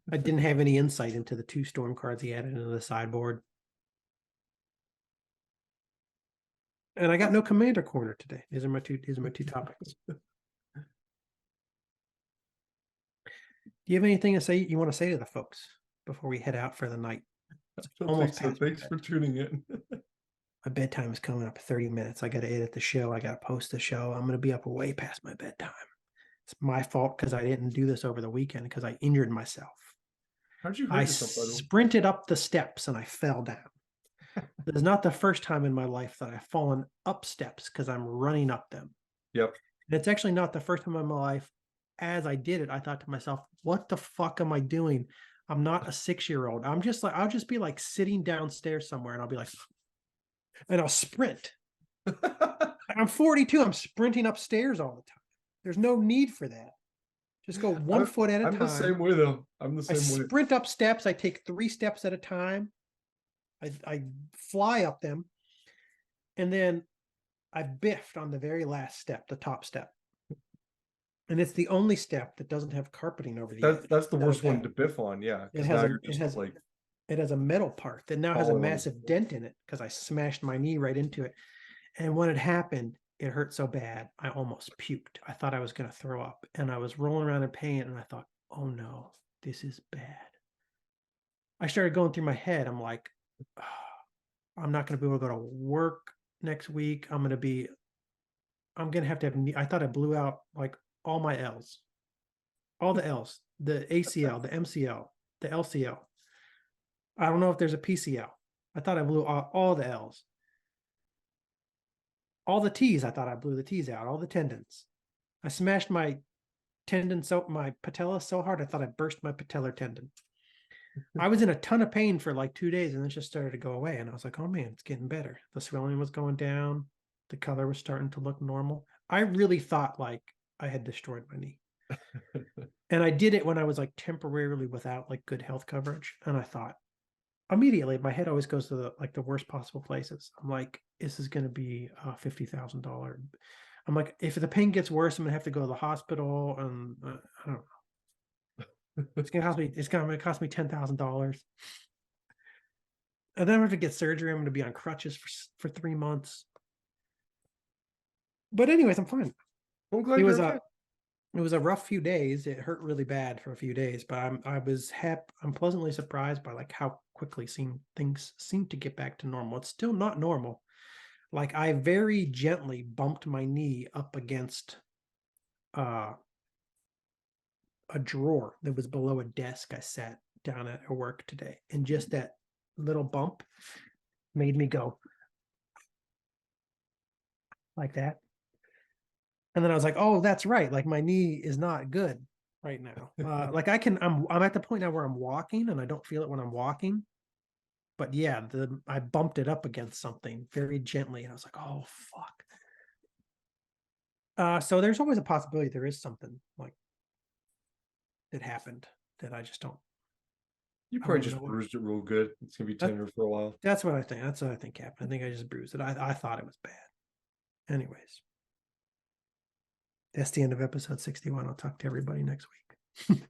I didn't have any insight into the 2 Storm cards he added into the sideboard. And I got no Commander Corner today. These are my two topics. Do you have anything to say you want to say to the folks before we head out for the night? Thanks for tuning in. My bedtime is coming up 30 minutes. I got to edit the show. I got to post the show. I'm going to be up way past my bedtime. It's my fault because I didn't do this over the weekend because I injured myself. How'd you hurt yourself? I sprinted up the steps and I fell down. This is not the first time in my life that I've fallen up steps because I'm running up them. Yep. And it's actually not the first time in my life. As I did it, I thought to myself, what the fuck am I doing? I'm not a 6-year-old. I'll just be like sitting downstairs somewhere and I'll be like, and I'll sprint. I'm 42. I'm sprinting upstairs all the time. There's no need for that. Just go 1 foot at a time. I'm the same way though. I'm the same way. I sprint up steps. I take 3 steps at a time. I fly up them. And then I biffed on the very last step, the top step. And it's the only step that doesn't have carpeting over the edge. That's the worst one to biff on, yeah. It has a metal part that now has a massive dent in it because I smashed my knee right into it. And when it happened, it hurt so bad, I almost puked. I thought I was going to throw up, and I was rolling around in pain, and I thought, oh no, this is bad. I started going through my head. I'm like, oh, I'm not going to be able to go to work next week. I'm going to have I thought I blew out like all my L's, all the L's, the ACL, the MCL, the LCL. I don't know if there's a PCL. I thought I blew all the L's. All the T's, I thought I blew the T's out, all the tendons. I smashed my my patella so hard, I thought I burst my patellar tendon. I was in a ton of pain for like 2 days, and it just started to go away. And I was like, oh man, it's getting better. The swelling was going down. The color was starting to look normal. I really thought like I had destroyed my knee. And I did it when I was like temporarily without like good health coverage. And I thought immediately, my head always goes to the worst possible places. I'm like, this is going to be $50,000. I'm like, if the pain gets worse, I'm going to have to go to the hospital. And I don't know. It's going to cost me $10,000. And then I'm going to get surgery. I'm going to be on crutches for 3 months. But anyways, I'm fine. I'm glad you're okay. It was a rough few days. It hurt really bad for a few days, but I'm pleasantly surprised by like how quickly things seem to get back to normal. It's still not normal. Like I very gently bumped my knee up against a drawer that was below a desk I sat down at work today, and just that little bump made me go like that. And then I was like, oh, that's right. Like my knee is not good right now. Like I'm at the point now where I'm walking and I don't feel it when I'm walking. But yeah, I bumped it up against something very gently, and I was like, oh fuck. So there's always a possibility there is something like that happened that I just don't. You probably just bruised it real good. It's gonna be tender for a while. That's what I think. That's what I think happened. I think I just bruised it. I thought it was bad. Anyways, that's the end of episode 61. I'll talk to everybody next week.